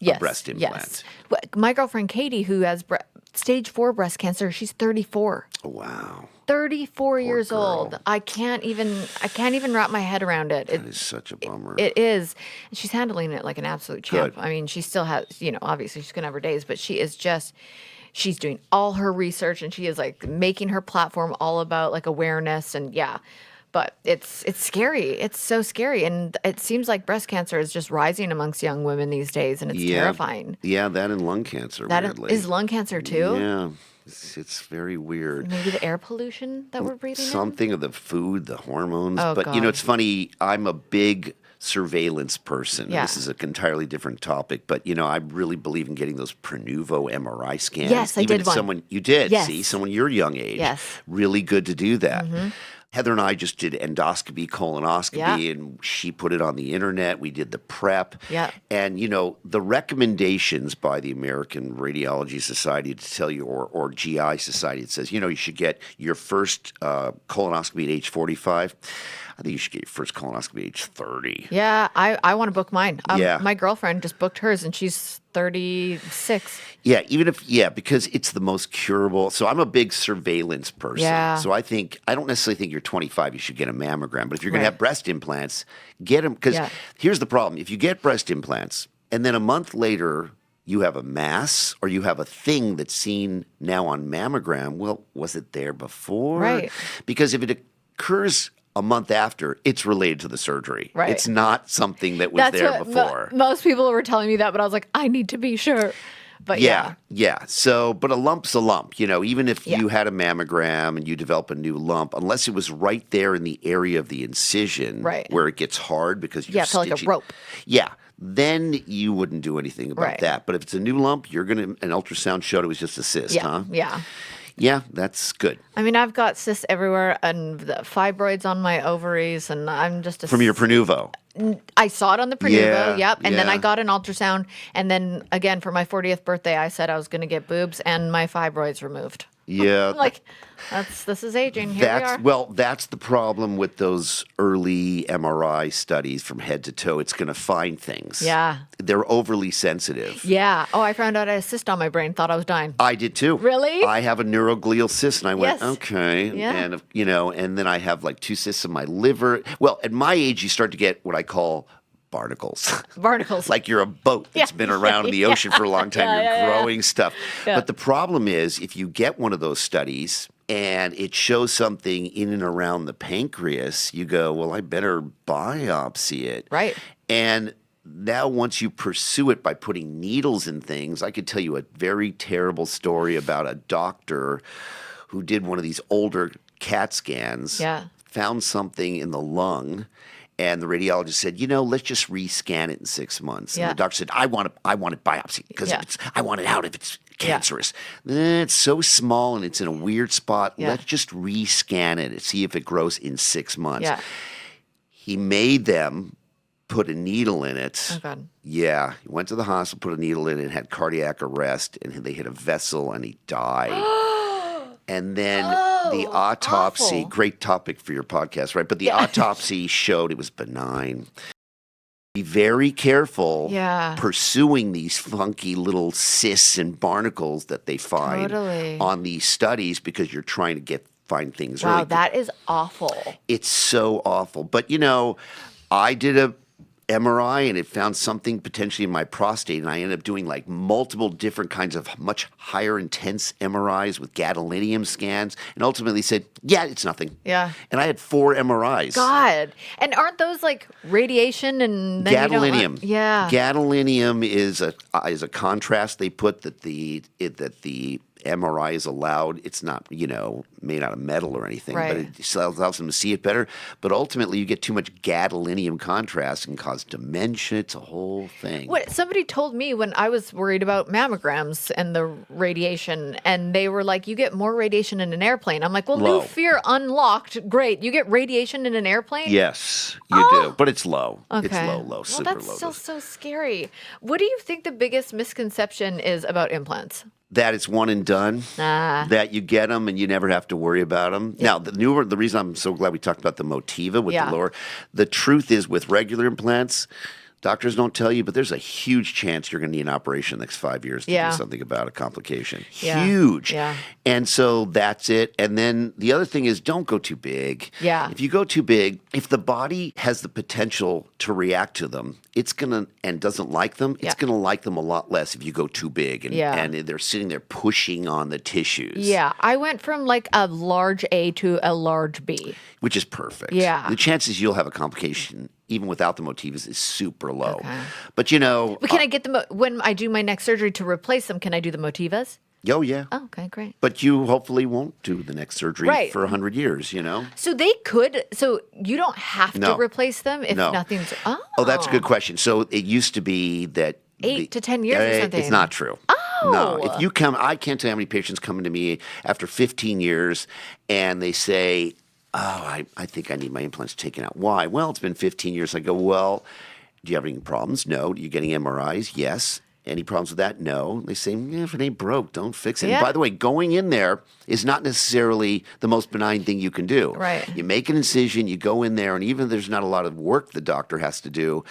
[SPEAKER 3] a breast implant.
[SPEAKER 2] Yes. My girlfriend Katie, who has stage 4 breast cancer, she's 34.
[SPEAKER 3] Oh, wow.
[SPEAKER 2] 34 years old. I can't even wrap my head around it.
[SPEAKER 3] That is such a bummer.
[SPEAKER 2] It is. And she's handling it like an absolute champ.
[SPEAKER 3] Good.
[SPEAKER 2] I mean, she still has, obviously she's going to have her days, but she is just, she's doing all her research and she is like making her platform all about like awareness and but it's scary. It's so scary. And it seems like breast cancer is just rising amongst young women these days and it's terrifying.
[SPEAKER 3] Yeah, that and lung cancer, weirdly.
[SPEAKER 2] Is lung cancer too?
[SPEAKER 3] Yeah. It's very weird.
[SPEAKER 2] Maybe the air pollution that we're breathing
[SPEAKER 3] Something of the food, the hormones.
[SPEAKER 2] Oh,
[SPEAKER 3] but,
[SPEAKER 2] God.
[SPEAKER 3] it's funny. I'm a big surveillance person.
[SPEAKER 2] Yeah.
[SPEAKER 3] This is an entirely different topic. But, I really believe in getting those Prenuvo MRI scans.
[SPEAKER 2] Yes, I
[SPEAKER 3] Even
[SPEAKER 2] did
[SPEAKER 3] if
[SPEAKER 2] one.
[SPEAKER 3] someone, you did.
[SPEAKER 2] Yes.
[SPEAKER 3] See, someone your young age.
[SPEAKER 2] Yes.
[SPEAKER 3] Really good to do that. Mm-hmm. Heather and I just did endoscopy, colonoscopy, and she put it on the internet. We did the prep.
[SPEAKER 2] Yeah.
[SPEAKER 3] And, the recommendations by the American Radiology Society to tell you, or GI Society, it says, you should get your first colonoscopy at age 45. I think you should get your first colonoscopy at age 30.
[SPEAKER 2] Yeah, I want to book mine.
[SPEAKER 3] Yeah.
[SPEAKER 2] My girlfriend just booked hers and she's 36.
[SPEAKER 3] Yeah, because it's the most curable. So I'm a big surveillance person.
[SPEAKER 2] Yeah.
[SPEAKER 3] So I don't necessarily think you're 25, you should get a mammogram. But if you're going to have breast implants, get them. Because here's the problem. If you get breast implants and then a month later you have a mass or you have a thing that's seen now on mammogram, well, was it there before?
[SPEAKER 2] Right.
[SPEAKER 3] Because if it occurs a month after, it's related to the surgery.
[SPEAKER 2] Right.
[SPEAKER 3] It's not something that was there before.
[SPEAKER 2] Most people were telling me that, but I was like, I need to be sure. But
[SPEAKER 3] yeah. So, but a lump's a lump. Even if you had a mammogram and you develop a new lump, unless it was right there in the area of the incision where it gets hard because you're
[SPEAKER 2] feel like a rope.
[SPEAKER 3] Yeah. Then you wouldn't do anything about that. But if it's a new lump, an ultrasound showed it was just a cyst, huh?
[SPEAKER 2] Yeah.
[SPEAKER 3] Yeah, that's good.
[SPEAKER 2] I mean, I've got cysts everywhere and the fibroids on my ovaries, and I'm just
[SPEAKER 3] From your Prenuvo.
[SPEAKER 2] I saw it on the Prenuvo,
[SPEAKER 3] Yeah,
[SPEAKER 2] and then I got an ultrasound, and then again for my 40th birthday, I said I was going to get boobs and my fibroids removed.
[SPEAKER 3] Yeah.
[SPEAKER 2] I'm like, this is aging. Here we are.
[SPEAKER 3] Well, that's the problem with those early MRI studies from head to toe. It's going to find things.
[SPEAKER 2] Yeah.
[SPEAKER 3] They're overly sensitive.
[SPEAKER 2] Yeah. Oh, I found out I had a cyst on my brain. Thought I was dying.
[SPEAKER 3] I did too.
[SPEAKER 2] Really?
[SPEAKER 3] I have a neuroglial cyst, and I went,
[SPEAKER 2] Yes.
[SPEAKER 3] okay.
[SPEAKER 2] Yeah.
[SPEAKER 3] And, and then I have like 2 cysts in my liver. Well, at my age, you start to get what I call barnacles.
[SPEAKER 2] Barnacles.
[SPEAKER 3] Like you're a boat that's been around in the ocean for a long time. You're growing stuff.
[SPEAKER 2] Yeah.
[SPEAKER 3] But the problem is, if you get one of those studies and it shows something in and around the pancreas, you go, well, I better biopsy it.
[SPEAKER 2] Right.
[SPEAKER 3] And now once you pursue it by putting needles in things, I could tell you a very terrible story about a doctor who did one of these older CAT scans, found something in the lung. And the radiologist said, let's just rescan it in 6 months. And the doctor said, I want it biopsy because I want it out if it's cancerous. It's so small and it's in a weird spot. Let's just rescan it and see if it grows in 6 months.
[SPEAKER 2] Yeah.
[SPEAKER 3] He made them put a needle in it.
[SPEAKER 2] Oh, God.
[SPEAKER 3] Yeah. He went to the hospital, put a needle in it, and had cardiac arrest, and they hit a vessel, and he died. And then the autopsy,
[SPEAKER 2] awful.
[SPEAKER 3] Great topic for your podcast, right? But the autopsy showed it was benign. Be very careful pursuing these funky little cysts and barnacles that they find on these studies because you're trying to find things
[SPEAKER 2] Wow,
[SPEAKER 3] really
[SPEAKER 2] that is awful.
[SPEAKER 3] It's so awful. But, I did a MRI and it found something potentially in my prostate, and I ended up doing like multiple different kinds of much higher intense MRIs with gadolinium scans, and ultimately said, yeah, it's nothing.
[SPEAKER 2] Yeah.
[SPEAKER 3] And I had 4 MRIs.
[SPEAKER 2] God. And aren't those like radiation and then
[SPEAKER 3] Gadolinium.
[SPEAKER 2] Yeah.
[SPEAKER 3] Gadolinium is a contrast they put that the MRI is allowed. It's not, made out of metal or anything, but it allows them to see it better. But ultimately, you get too much gadolinium contrast and cause dementia. It's a whole thing.
[SPEAKER 2] What somebody told me when I was worried about mammograms and the radiation, and they were like, "You get more radiation in an airplane." I'm like, "Well,
[SPEAKER 3] Low.
[SPEAKER 2] new fear unlocked. Great, you get radiation in an airplane."
[SPEAKER 3] Yes, you do, but it's low.
[SPEAKER 2] Okay.
[SPEAKER 3] It's low,
[SPEAKER 2] Well,
[SPEAKER 3] super
[SPEAKER 2] that's
[SPEAKER 3] low.
[SPEAKER 2] still so scary. What do you think the biggest misconception is about implants?
[SPEAKER 3] That it's one and done. That you get them and you never have to worry about them. Now, the reason I'm so glad we talked about the Motiva with the lower, the truth is with regular implants, doctors don't tell you, but there's a huge chance you're going to need an operation in the next 5 years to do something about a complication. Huge.
[SPEAKER 2] Yeah.
[SPEAKER 3] And so that's it. And then the other thing is don't go too big.
[SPEAKER 2] Yeah.
[SPEAKER 3] If you go too big, if the body has the potential to react to them, it's going to, and doesn't like them, it's going to like them a lot less if you go too big and they're sitting there pushing on the tissues.
[SPEAKER 2] Yeah, I went from like a large A to a large B.
[SPEAKER 3] Which is perfect.
[SPEAKER 2] Yeah.
[SPEAKER 3] The chances you'll have a complication even without the Motivas is super low.
[SPEAKER 2] Okay.
[SPEAKER 3] But
[SPEAKER 2] But can I get when I do my next surgery to replace them, can I do the Motivas?
[SPEAKER 3] Oh, yeah.
[SPEAKER 2] Oh, okay, great.
[SPEAKER 3] But you hopefully won't do the next surgery for 100 years,
[SPEAKER 2] So they could, so you don't have to replace them if nothing's,
[SPEAKER 3] Oh, that's a good question. So it used to be that
[SPEAKER 2] 8 to 10 years or something.
[SPEAKER 3] It's not true.
[SPEAKER 2] Oh.
[SPEAKER 3] No. If you come, I can't tell you how many patients come into me after 15 years and they say, I think I need my implants taken out. Why? Well, it's been 15 years. I go, well, do you have any problems? No. Are you getting MRIs? Yes. Any problems with that? No. They say, if it ain't broke, don't fix it.
[SPEAKER 2] Yeah.
[SPEAKER 3] And by the way, going in there is not necessarily the most benign thing you can do.
[SPEAKER 2] Right.
[SPEAKER 3] You make an incision, you go in there, and even if there's not a lot of work the doctor has to do,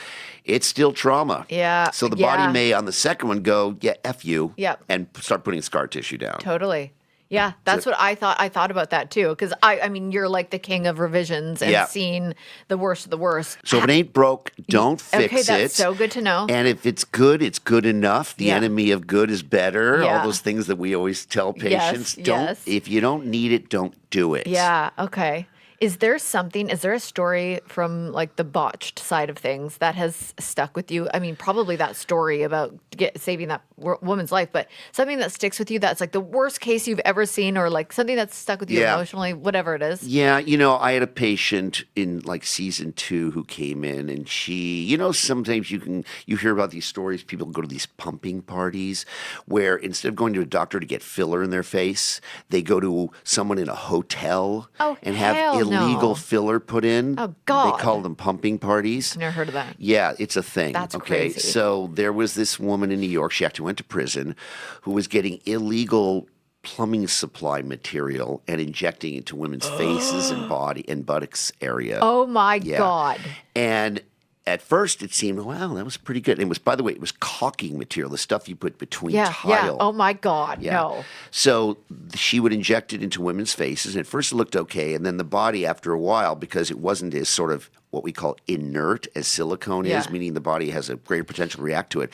[SPEAKER 3] it's still trauma.
[SPEAKER 2] Yeah.
[SPEAKER 3] So the body may, on the second one, go, F you, and start putting scar tissue down.
[SPEAKER 2] Totally. Yeah, that's what I thought. I thought about that too, because I mean, you're like the king of revisions and seeing the worst of the worst.
[SPEAKER 3] So if it ain't broke, don't fix it.
[SPEAKER 2] Okay, that's so good to know.
[SPEAKER 3] And if it's good enough. The enemy of good is better. All those things that we always tell patients. If you don't need it, don't do it.
[SPEAKER 2] Yeah. Okay. Is there a story from like the Botched side of things that has stuck with you? I mean, probably that story about saving that woman's life, but something that sticks with you that's like the worst case you've ever seen, or like something that's stuck with you emotionally, whatever it is.
[SPEAKER 3] Yeah. I had a patient in like season 2 who came in, and she, sometimes you hear about these stories. People go to these pumping parties where instead of going to a doctor to get filler in their face, they go to someone in a hotel and have illegal filler put in.
[SPEAKER 2] Oh, God.
[SPEAKER 3] They call them pumping parties.
[SPEAKER 2] I've never heard of that.
[SPEAKER 3] Yeah, it's a thing.
[SPEAKER 2] That's
[SPEAKER 3] okay.
[SPEAKER 2] crazy.
[SPEAKER 3] So there was this woman in New York, she actually went to prison, who was getting illegal plumbing supply material and injecting into women's faces and body and buttocks area.
[SPEAKER 2] Oh my
[SPEAKER 3] Yeah.
[SPEAKER 2] God.
[SPEAKER 3] And at first it seemed, wow, that was pretty good. And it was, by the way, it was caulking material, the stuff you put between
[SPEAKER 2] Yeah.
[SPEAKER 3] tile.
[SPEAKER 2] Oh my God.
[SPEAKER 3] Yeah.
[SPEAKER 2] No.
[SPEAKER 3] So she would inject it into women's faces, and at first it looked okay, and then the body, after a while, because it wasn't as sort of what we call inert as silicone is, meaning the body has a greater potential to react to it,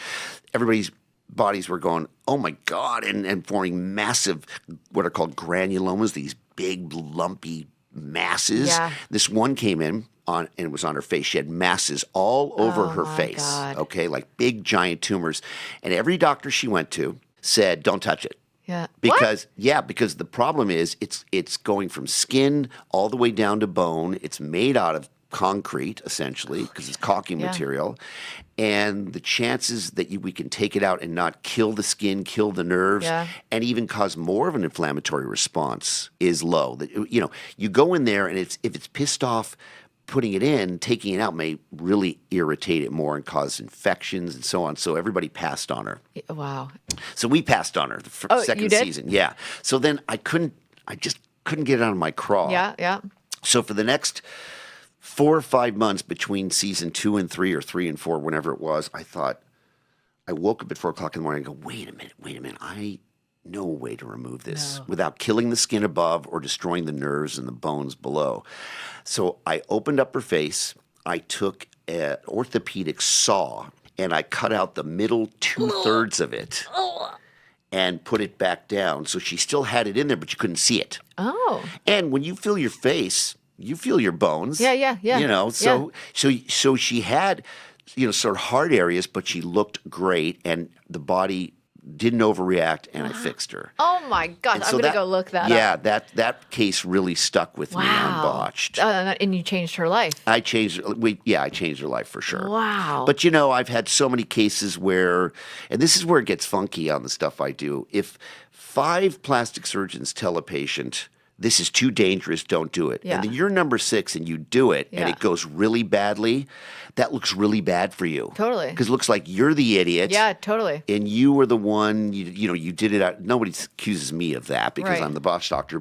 [SPEAKER 3] everybody's bodies were going, oh my God, and forming massive, what are called granulomas, these big lumpy masses.
[SPEAKER 2] Yeah.
[SPEAKER 3] This one came in on, and it was on her face. She had masses all over her
[SPEAKER 2] my
[SPEAKER 3] face.
[SPEAKER 2] God.
[SPEAKER 3] Okay, like big giant tumors. And every doctor she went to said, don't touch it.
[SPEAKER 2] Yeah.
[SPEAKER 3] Because because the problem is it's going from skin all the way down to bone. It's made out of concrete essentially because it's caulking material, and the chances that we can take it out and not kill the skin, kill the nerves, and even cause more of an inflammatory response is low. That you go in there and if it's pissed off. Putting it in, taking it out may really irritate it more and cause infections and so on. So everybody passed on her.
[SPEAKER 2] Wow.
[SPEAKER 3] So we passed on her the second season. Yeah. So then I just couldn't get it out of my craw.
[SPEAKER 2] Yeah. Yeah.
[SPEAKER 3] So for the next 4 or 5 months between season 2 and 3 or 3 and 4, whenever it was, I woke up at 4 o'clock in the morning and go, wait a minute. I know a way to remove this without killing the skin above or destroying the nerves and the bones below. So I opened up her face. I took an orthopedic saw and I cut out the middle 2/3 of it and put it back down. So she still had it in there, but you couldn't see it.
[SPEAKER 2] Oh.
[SPEAKER 3] And when you feel your face, you feel your bones.
[SPEAKER 2] Yeah.
[SPEAKER 3] So she had, sort of hard areas, but she looked great and the body didn't overreact, and I fixed her.
[SPEAKER 2] Oh my God! I'm gonna go look that up.
[SPEAKER 3] Yeah, that case really stuck with me on Botched.
[SPEAKER 2] And you changed her life.
[SPEAKER 3] I changed her life for sure.
[SPEAKER 2] Wow.
[SPEAKER 3] But I've had so many cases where, and this is where it gets funky on the stuff I do. If 5 plastic surgeons tell a patient, this is too dangerous, don't do it. And then you're number 6 and you do it and it goes really badly, that looks really bad for you.
[SPEAKER 2] Totally.
[SPEAKER 3] Because it looks like you're the idiot.
[SPEAKER 2] Yeah, totally.
[SPEAKER 3] And you were the one, you did it out. Nobody accuses me of that because I'm the botch doctor.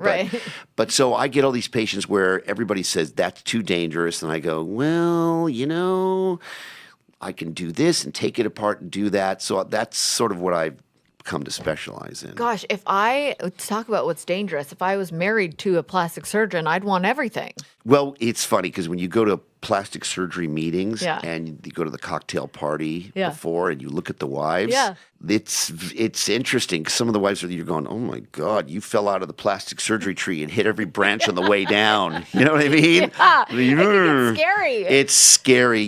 [SPEAKER 3] But so I get all these patients where everybody says that's too dangerous. And I go, well, I can do this and take it apart and do that. So that's sort of what I've come to specialize in.
[SPEAKER 2] Gosh, if I talk about what's dangerous, if I was married to a plastic surgeon, I'd want everything.
[SPEAKER 3] Well, it's funny because when you go to plastic surgery meetings and you go to the cocktail party before and you look at the wives, it's interesting. Some of the wives you're going, oh my God, you fell out of the plastic surgery tree and hit every branch on the way down. You know what I mean?
[SPEAKER 2] It's scary.
[SPEAKER 3] It's scary.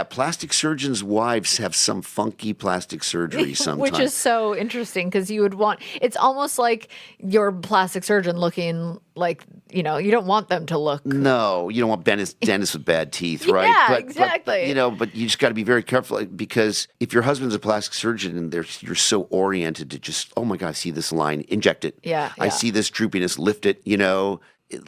[SPEAKER 3] Plastic surgeons' wives have some funky plastic surgery sometimes.
[SPEAKER 2] Which is so interesting because you would want, it's almost like your plastic surgeon looking like, you don't want them to look.
[SPEAKER 3] No, you don't want dentists with bad teeth, right?
[SPEAKER 2] Yeah, exactly.
[SPEAKER 3] But you just got to be very careful because if your husband's a plastic surgeon and you're so oriented to just, oh my God, I see this line, inject it. I see this droopiness, lift it,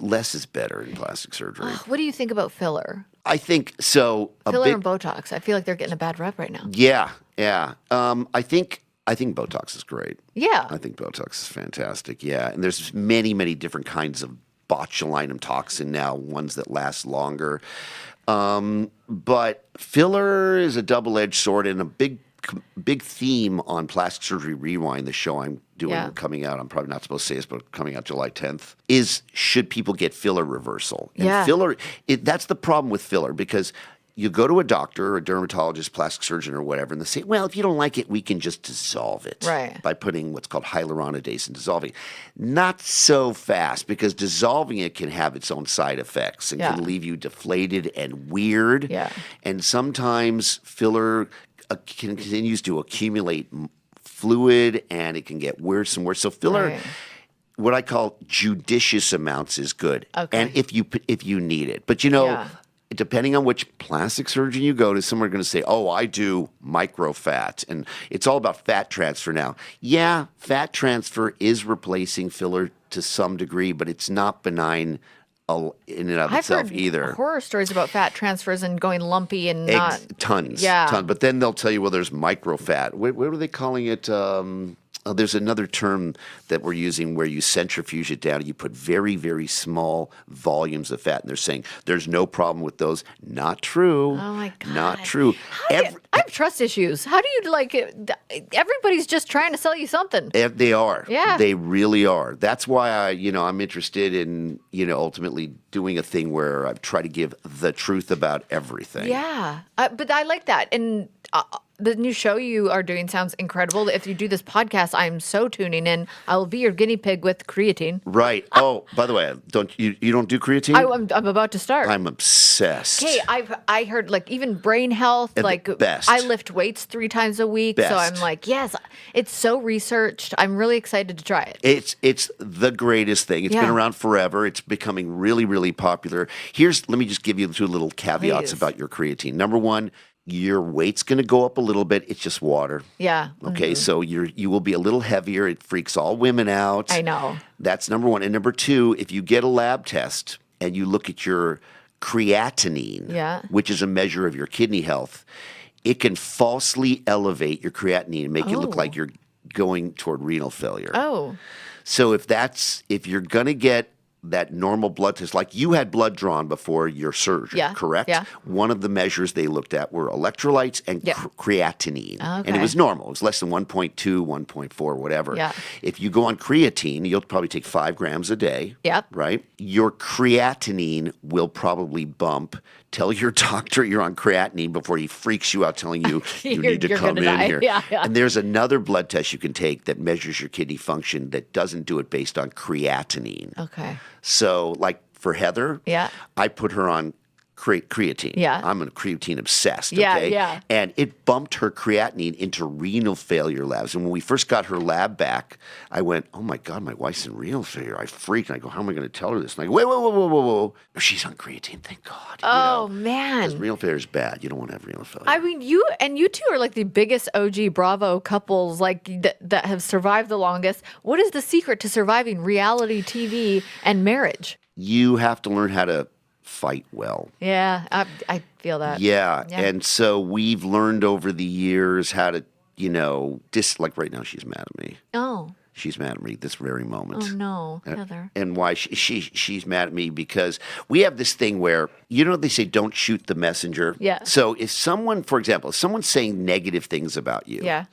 [SPEAKER 3] less is better in plastic surgery.
[SPEAKER 2] What do you think about filler?
[SPEAKER 3] I think so.
[SPEAKER 2] Filler and Botox. I feel like they're getting a bad rep right now.
[SPEAKER 3] Yeah. I think Botox is great.
[SPEAKER 2] Yeah.
[SPEAKER 3] I think Botox is fantastic. Yeah. And there's many, many different kinds of botulinum toxin now, ones that last longer. But filler is a double-edged sword, and a big theme on Plastic Surgery Rewind, the show I'm doing coming out. I'm probably not supposed to say this, but coming out July 10th, is should people get filler reversal? And filler, that's the problem with filler because you go to a doctor, a dermatologist, plastic surgeon, or whatever, and they say, well, if you don't like it, we can just dissolve it by putting what's called hyaluronidase and dissolving. Not so fast because dissolving it can have its own side effects and can leave you deflated and weird. And sometimes filler continues to accumulate fluid and it can get worse and worse. So filler, what I call judicious amounts is good. And if you need it. But depending on which plastic surgeon you go to, some are going to say, oh, I do microfat. And it's all about fat transfer now. Yeah, fat transfer is replacing filler to some degree, but it's not benign in and of itself either.
[SPEAKER 2] I've heard horror stories about fat transfers and going lumpy and not...
[SPEAKER 3] Tons.
[SPEAKER 2] Yeah.
[SPEAKER 3] But then they'll tell you, well, there's microfat. What are they calling it? there's another term that we're using where you centrifuge it down and you put very, very small volumes of fat. And they're saying there's no problem with those. Not true.
[SPEAKER 2] Oh my God.
[SPEAKER 3] Not true.
[SPEAKER 2] I have trust issues. How do you like it? Everybody's just trying to sell you something.
[SPEAKER 3] They are.
[SPEAKER 2] Yeah.
[SPEAKER 3] They really are. That's why I'm interested in, ultimately doing a thing where I try to give the truth about everything.
[SPEAKER 2] Yeah. But I like that. And the new show you are doing sounds incredible. If you do this podcast, I'm so tuning in. I will be your guinea pig with creatine.
[SPEAKER 3] Right. Oh, by the way, you don't do creatine?
[SPEAKER 2] I'm about to start.
[SPEAKER 3] I'm obsessed.
[SPEAKER 2] Okay, I heard like even brain health, like
[SPEAKER 3] best.
[SPEAKER 2] I lift weights 3 times a week. So
[SPEAKER 3] Best.
[SPEAKER 2] I'm like, yes, it's so researched. I'm really excited to try it.
[SPEAKER 3] It's the greatest thing. It's been around forever. It's becoming really, really popular. Let me just give you 2 little caveats
[SPEAKER 2] Please.
[SPEAKER 3] about your creatine. Number 1, your weight's going to go up a little bit. It's just water.
[SPEAKER 2] Yeah.
[SPEAKER 3] Okay, so you will be a little heavier. It freaks all women out.
[SPEAKER 2] I know.
[SPEAKER 3] That's number 1. And number 2, if you get a lab test and you look at your creatinine, which is a measure of your kidney health, it can falsely elevate your creatinine and make you look like you're going toward renal failure.
[SPEAKER 2] Oh.
[SPEAKER 3] So if you're going to get that normal blood test, like you had blood drawn before your surgery, correct?
[SPEAKER 2] Yeah.
[SPEAKER 3] One of the measures they looked at were electrolytes and creatinine.
[SPEAKER 2] Okay.
[SPEAKER 3] And it was normal. It was less than 1.2, 1.4, whatever.
[SPEAKER 2] Yeah.
[SPEAKER 3] If you go on creatine, you'll probably take 5 grams a day.
[SPEAKER 2] Yep.
[SPEAKER 3] Right? Your creatinine will probably bump. Tell your doctor you're on creatinine before he freaks you out telling you you need to
[SPEAKER 2] you're
[SPEAKER 3] come in
[SPEAKER 2] gonna die.
[SPEAKER 3] here.
[SPEAKER 2] Yeah.
[SPEAKER 3] And there's another blood test you can take that measures your kidney function that doesn't do it based on creatinine.
[SPEAKER 2] Okay.
[SPEAKER 3] So, like for Heather, I put her on creatine.
[SPEAKER 2] Yeah.
[SPEAKER 3] I'm a creatine obsessed.
[SPEAKER 2] Yeah,
[SPEAKER 3] Okay?
[SPEAKER 2] yeah.
[SPEAKER 3] And it bumped her creatinine into renal failure labs. And when we first got her lab back, I went, oh my God, my wife's in renal failure. I freaked. And I go, how am I going to tell her this? And I go, whoa. She's on creatine. Thank God.
[SPEAKER 2] Oh, man.
[SPEAKER 3] Because renal failure is bad. You don't want to have renal failure.
[SPEAKER 2] I mean, you two are like the biggest OG Bravo couples like that have survived the longest. What is the secret to surviving reality TV and marriage?
[SPEAKER 3] You have to learn how to fight well.
[SPEAKER 2] Yeah, I feel that.
[SPEAKER 3] Yeah. And so we've learned over the years how to, like right now she's mad at me.
[SPEAKER 2] Oh.
[SPEAKER 3] She's mad at me this very moment.
[SPEAKER 2] Oh, no, Heather.
[SPEAKER 3] And why she's mad at me because we have this thing where, they say don't shoot the messenger.
[SPEAKER 2] Yeah.
[SPEAKER 3] So if someone, for example, if someone's saying negative things about you.
[SPEAKER 2] Yeah.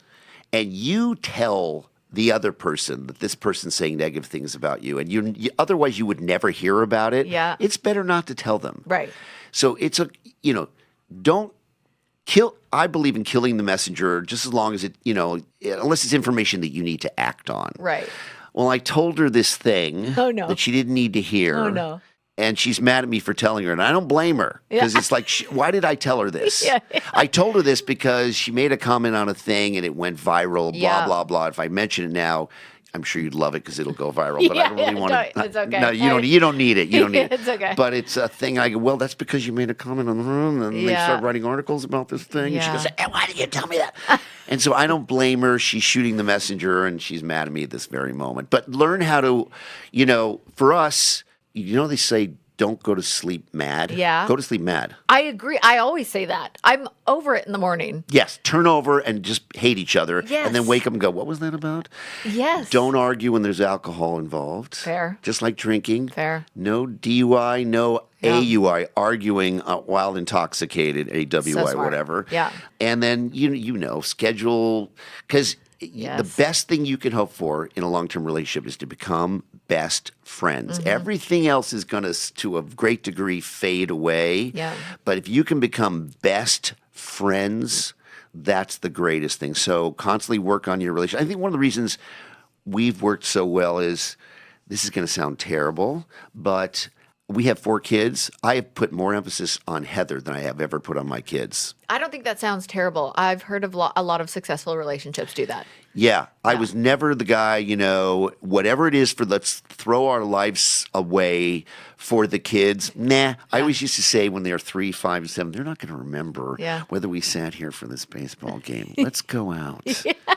[SPEAKER 3] And you tell the other person that this person's saying negative things about you, and you otherwise you would never hear about it.
[SPEAKER 2] Yeah.
[SPEAKER 3] It's better not to tell them.
[SPEAKER 2] Right.
[SPEAKER 3] So it's don't kill. I believe in killing the messenger just as long as it, unless it's information that you need to act on.
[SPEAKER 2] Right.
[SPEAKER 3] Well, I told her this thing
[SPEAKER 2] that
[SPEAKER 3] she didn't need to hear.
[SPEAKER 2] Oh, no.
[SPEAKER 3] And she's mad at me for telling her, and I don't blame her because it's like, why did I tell her this?
[SPEAKER 2] Yeah.
[SPEAKER 3] I told her this because she made a comment on a thing and it went viral, blah, blah, blah. If I mention it now, I'm sure you'd love it because it'll go viral, but I don't really want to.
[SPEAKER 2] It's okay.
[SPEAKER 3] No, you don't need it. You don't need it.
[SPEAKER 2] It's okay.
[SPEAKER 3] But it's a thing. I go, well, that's because you made a comment on the room, and they start writing articles about this thing. And she goes, hey, why did you tell me that? And so I don't blame her. She's shooting the messenger, and she's mad at me at this very moment. But learn how to, for us, they say, don't go to sleep mad.
[SPEAKER 2] Yeah.
[SPEAKER 3] Go to sleep mad.
[SPEAKER 2] I agree. I always say that. I'm over it in the morning.
[SPEAKER 3] Yes. Turn over and just hate each other.
[SPEAKER 2] Yes.
[SPEAKER 3] And then wake up and go, what was that about?
[SPEAKER 2] Yes.
[SPEAKER 3] Don't argue when there's alcohol involved.
[SPEAKER 2] Fair.
[SPEAKER 3] Just like drinking.
[SPEAKER 2] Fair.
[SPEAKER 3] No DUI, no AUI, arguing while intoxicated, AWI, whatever.
[SPEAKER 2] Yeah.
[SPEAKER 3] And then, schedule, because the best thing you can hope for in a long-term relationship is to become best friends.
[SPEAKER 2] Mm-hmm.
[SPEAKER 3] Everything else is going to a great degree, fade away.
[SPEAKER 2] Yeah.
[SPEAKER 3] But if you can become best friends, that's the greatest thing. So constantly work on your relationship. I think one of the reasons we've worked so well is, this is going to sound terrible, but we have 4 kids. I have put more emphasis on Heather than I have ever put on my kids.
[SPEAKER 2] I don't think that sounds terrible. I've heard of a lot of successful relationships do that.
[SPEAKER 3] Yeah, I was never the guy, whatever it is for let's throw our lives away for the kids. Nah, I always used to say when they're 3, 5, and 7, they're not going to remember whether we sat here for this baseball game. Let's go out.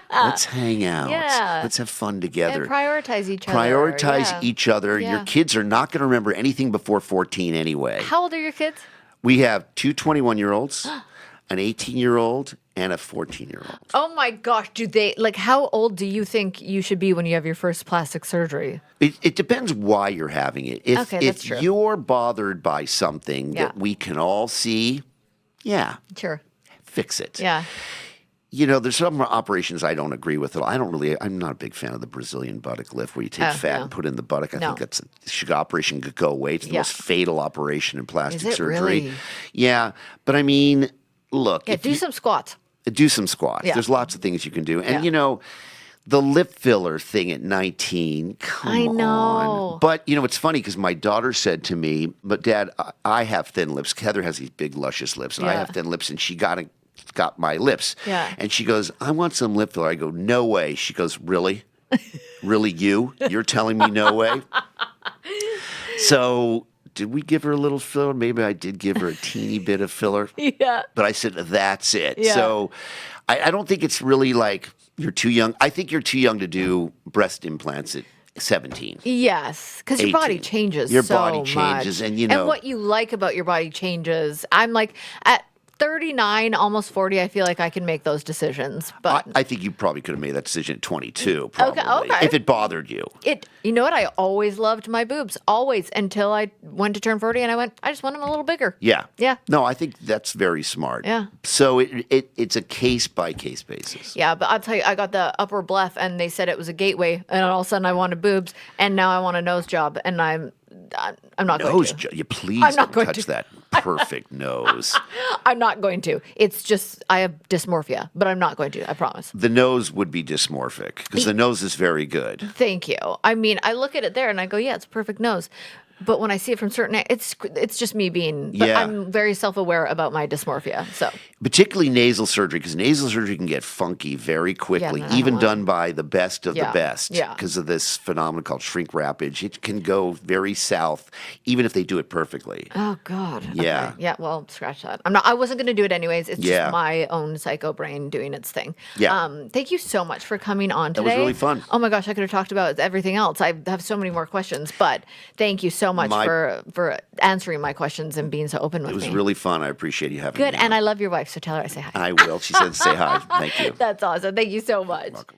[SPEAKER 3] Let's hang out.
[SPEAKER 2] Yeah.
[SPEAKER 3] Let's have fun together.
[SPEAKER 2] And prioritize each other.
[SPEAKER 3] Prioritize each other.
[SPEAKER 2] Yeah.
[SPEAKER 3] Your kids are not going to remember anything before 14 anyway.
[SPEAKER 2] How old are your kids?
[SPEAKER 3] We have 2 21-year-olds. an 18-year-old, and a 14-year-old.
[SPEAKER 2] Oh my gosh, do they like? How old do you think you should be when you have your first plastic surgery?
[SPEAKER 3] It depends why you're having it.
[SPEAKER 2] Okay, that's true.
[SPEAKER 3] If you're bothered by something that we can all see,
[SPEAKER 2] Sure.
[SPEAKER 3] fix it.
[SPEAKER 2] Yeah.
[SPEAKER 3] You know, there's some operations I don't agree with at all. I'm not a big fan of the Brazilian buttock lift where you take fat and put it in the buttock. I think that's operation could go away. It's the most fatal operation in plastic surgery.
[SPEAKER 2] Really?
[SPEAKER 3] Yeah. But I mean, look.
[SPEAKER 2] Yeah, do some squats.
[SPEAKER 3] Do some squats.
[SPEAKER 2] Yeah.
[SPEAKER 3] There's lots of things you can do. And, you know, the lip filler thing at 19, come on. But, you know, it's funny because my daughter said to me, but Dad, I have thin lips. Heather has these big, luscious lips, and I have thin lips, and she got my lips.
[SPEAKER 2] Yeah.
[SPEAKER 3] And she goes, I want some lip filler. I go, no way. She goes, really? Really, you? You're telling me no way? So did we give her a little filler? Maybe I did give her a teeny bit of filler.
[SPEAKER 2] Yeah.
[SPEAKER 3] But I said, that's it.
[SPEAKER 2] Yeah.
[SPEAKER 3] So I don't think it's really like you're too young. I think you're too young to do breast implants at 17.
[SPEAKER 2] Yes, because your body changes
[SPEAKER 3] Your
[SPEAKER 2] so
[SPEAKER 3] body changes,
[SPEAKER 2] much.
[SPEAKER 3] and you know.
[SPEAKER 2] And what you like about your body changes. I'm like, at 39, almost 40, I feel like I can make those decisions. But
[SPEAKER 3] I think you probably could have made that decision at 22, probably,
[SPEAKER 2] Okay.
[SPEAKER 3] if it bothered you.
[SPEAKER 2] You know what? I always loved my boobs, always, until I went to turn 40, and I just want them a little bigger.
[SPEAKER 3] Yeah.
[SPEAKER 2] Yeah.
[SPEAKER 3] No, I think that's very smart.
[SPEAKER 2] Yeah.
[SPEAKER 3] So it's a case-by-case basis.
[SPEAKER 2] Yeah, but I'll tell you, I got the upper bleph, and they said it was a gateway, and all of a sudden I wanted boobs, and now I want a nose job, and I'm not going to.
[SPEAKER 3] You please
[SPEAKER 2] I'm not
[SPEAKER 3] don't
[SPEAKER 2] going
[SPEAKER 3] touch
[SPEAKER 2] to.
[SPEAKER 3] that perfect nose.
[SPEAKER 2] I'm not going to. It's just, I have dysmorphia, but I'm not going to, I promise.
[SPEAKER 3] The nose would be dysmorphic because the nose is very good.
[SPEAKER 2] Thank you. I mean, I look at it there and I go, yeah, it's a perfect nose. But when I see it from certain, it's just me being. But I'm very self-aware about my dysmorphia. So
[SPEAKER 3] particularly nasal surgery, because nasal surgery can get funky very quickly, even done by the best of the best.
[SPEAKER 2] Yeah.
[SPEAKER 3] Because of this phenomenon called shrink wrappage, it can go very south, even if they do it perfectly.
[SPEAKER 2] Oh God.
[SPEAKER 3] Yeah.
[SPEAKER 2] Okay. Yeah. Well, scratch that. I wasn't going to do it anyways. It's just my own psycho brain doing its thing.
[SPEAKER 3] Yeah.
[SPEAKER 2] Thank you so much for coming on today.
[SPEAKER 3] That was really fun.
[SPEAKER 2] Oh my gosh, I could have talked about everything else. I have so many more questions, but thank you so much for answering my questions and being so open with me.
[SPEAKER 3] It was really fun. I appreciate you having
[SPEAKER 2] Good.
[SPEAKER 3] me.
[SPEAKER 2] And I love your wife, so tell her I say hi.
[SPEAKER 3] I will. She said say hi. Thank you.
[SPEAKER 2] That's awesome. Thank you so much.
[SPEAKER 3] Welcome.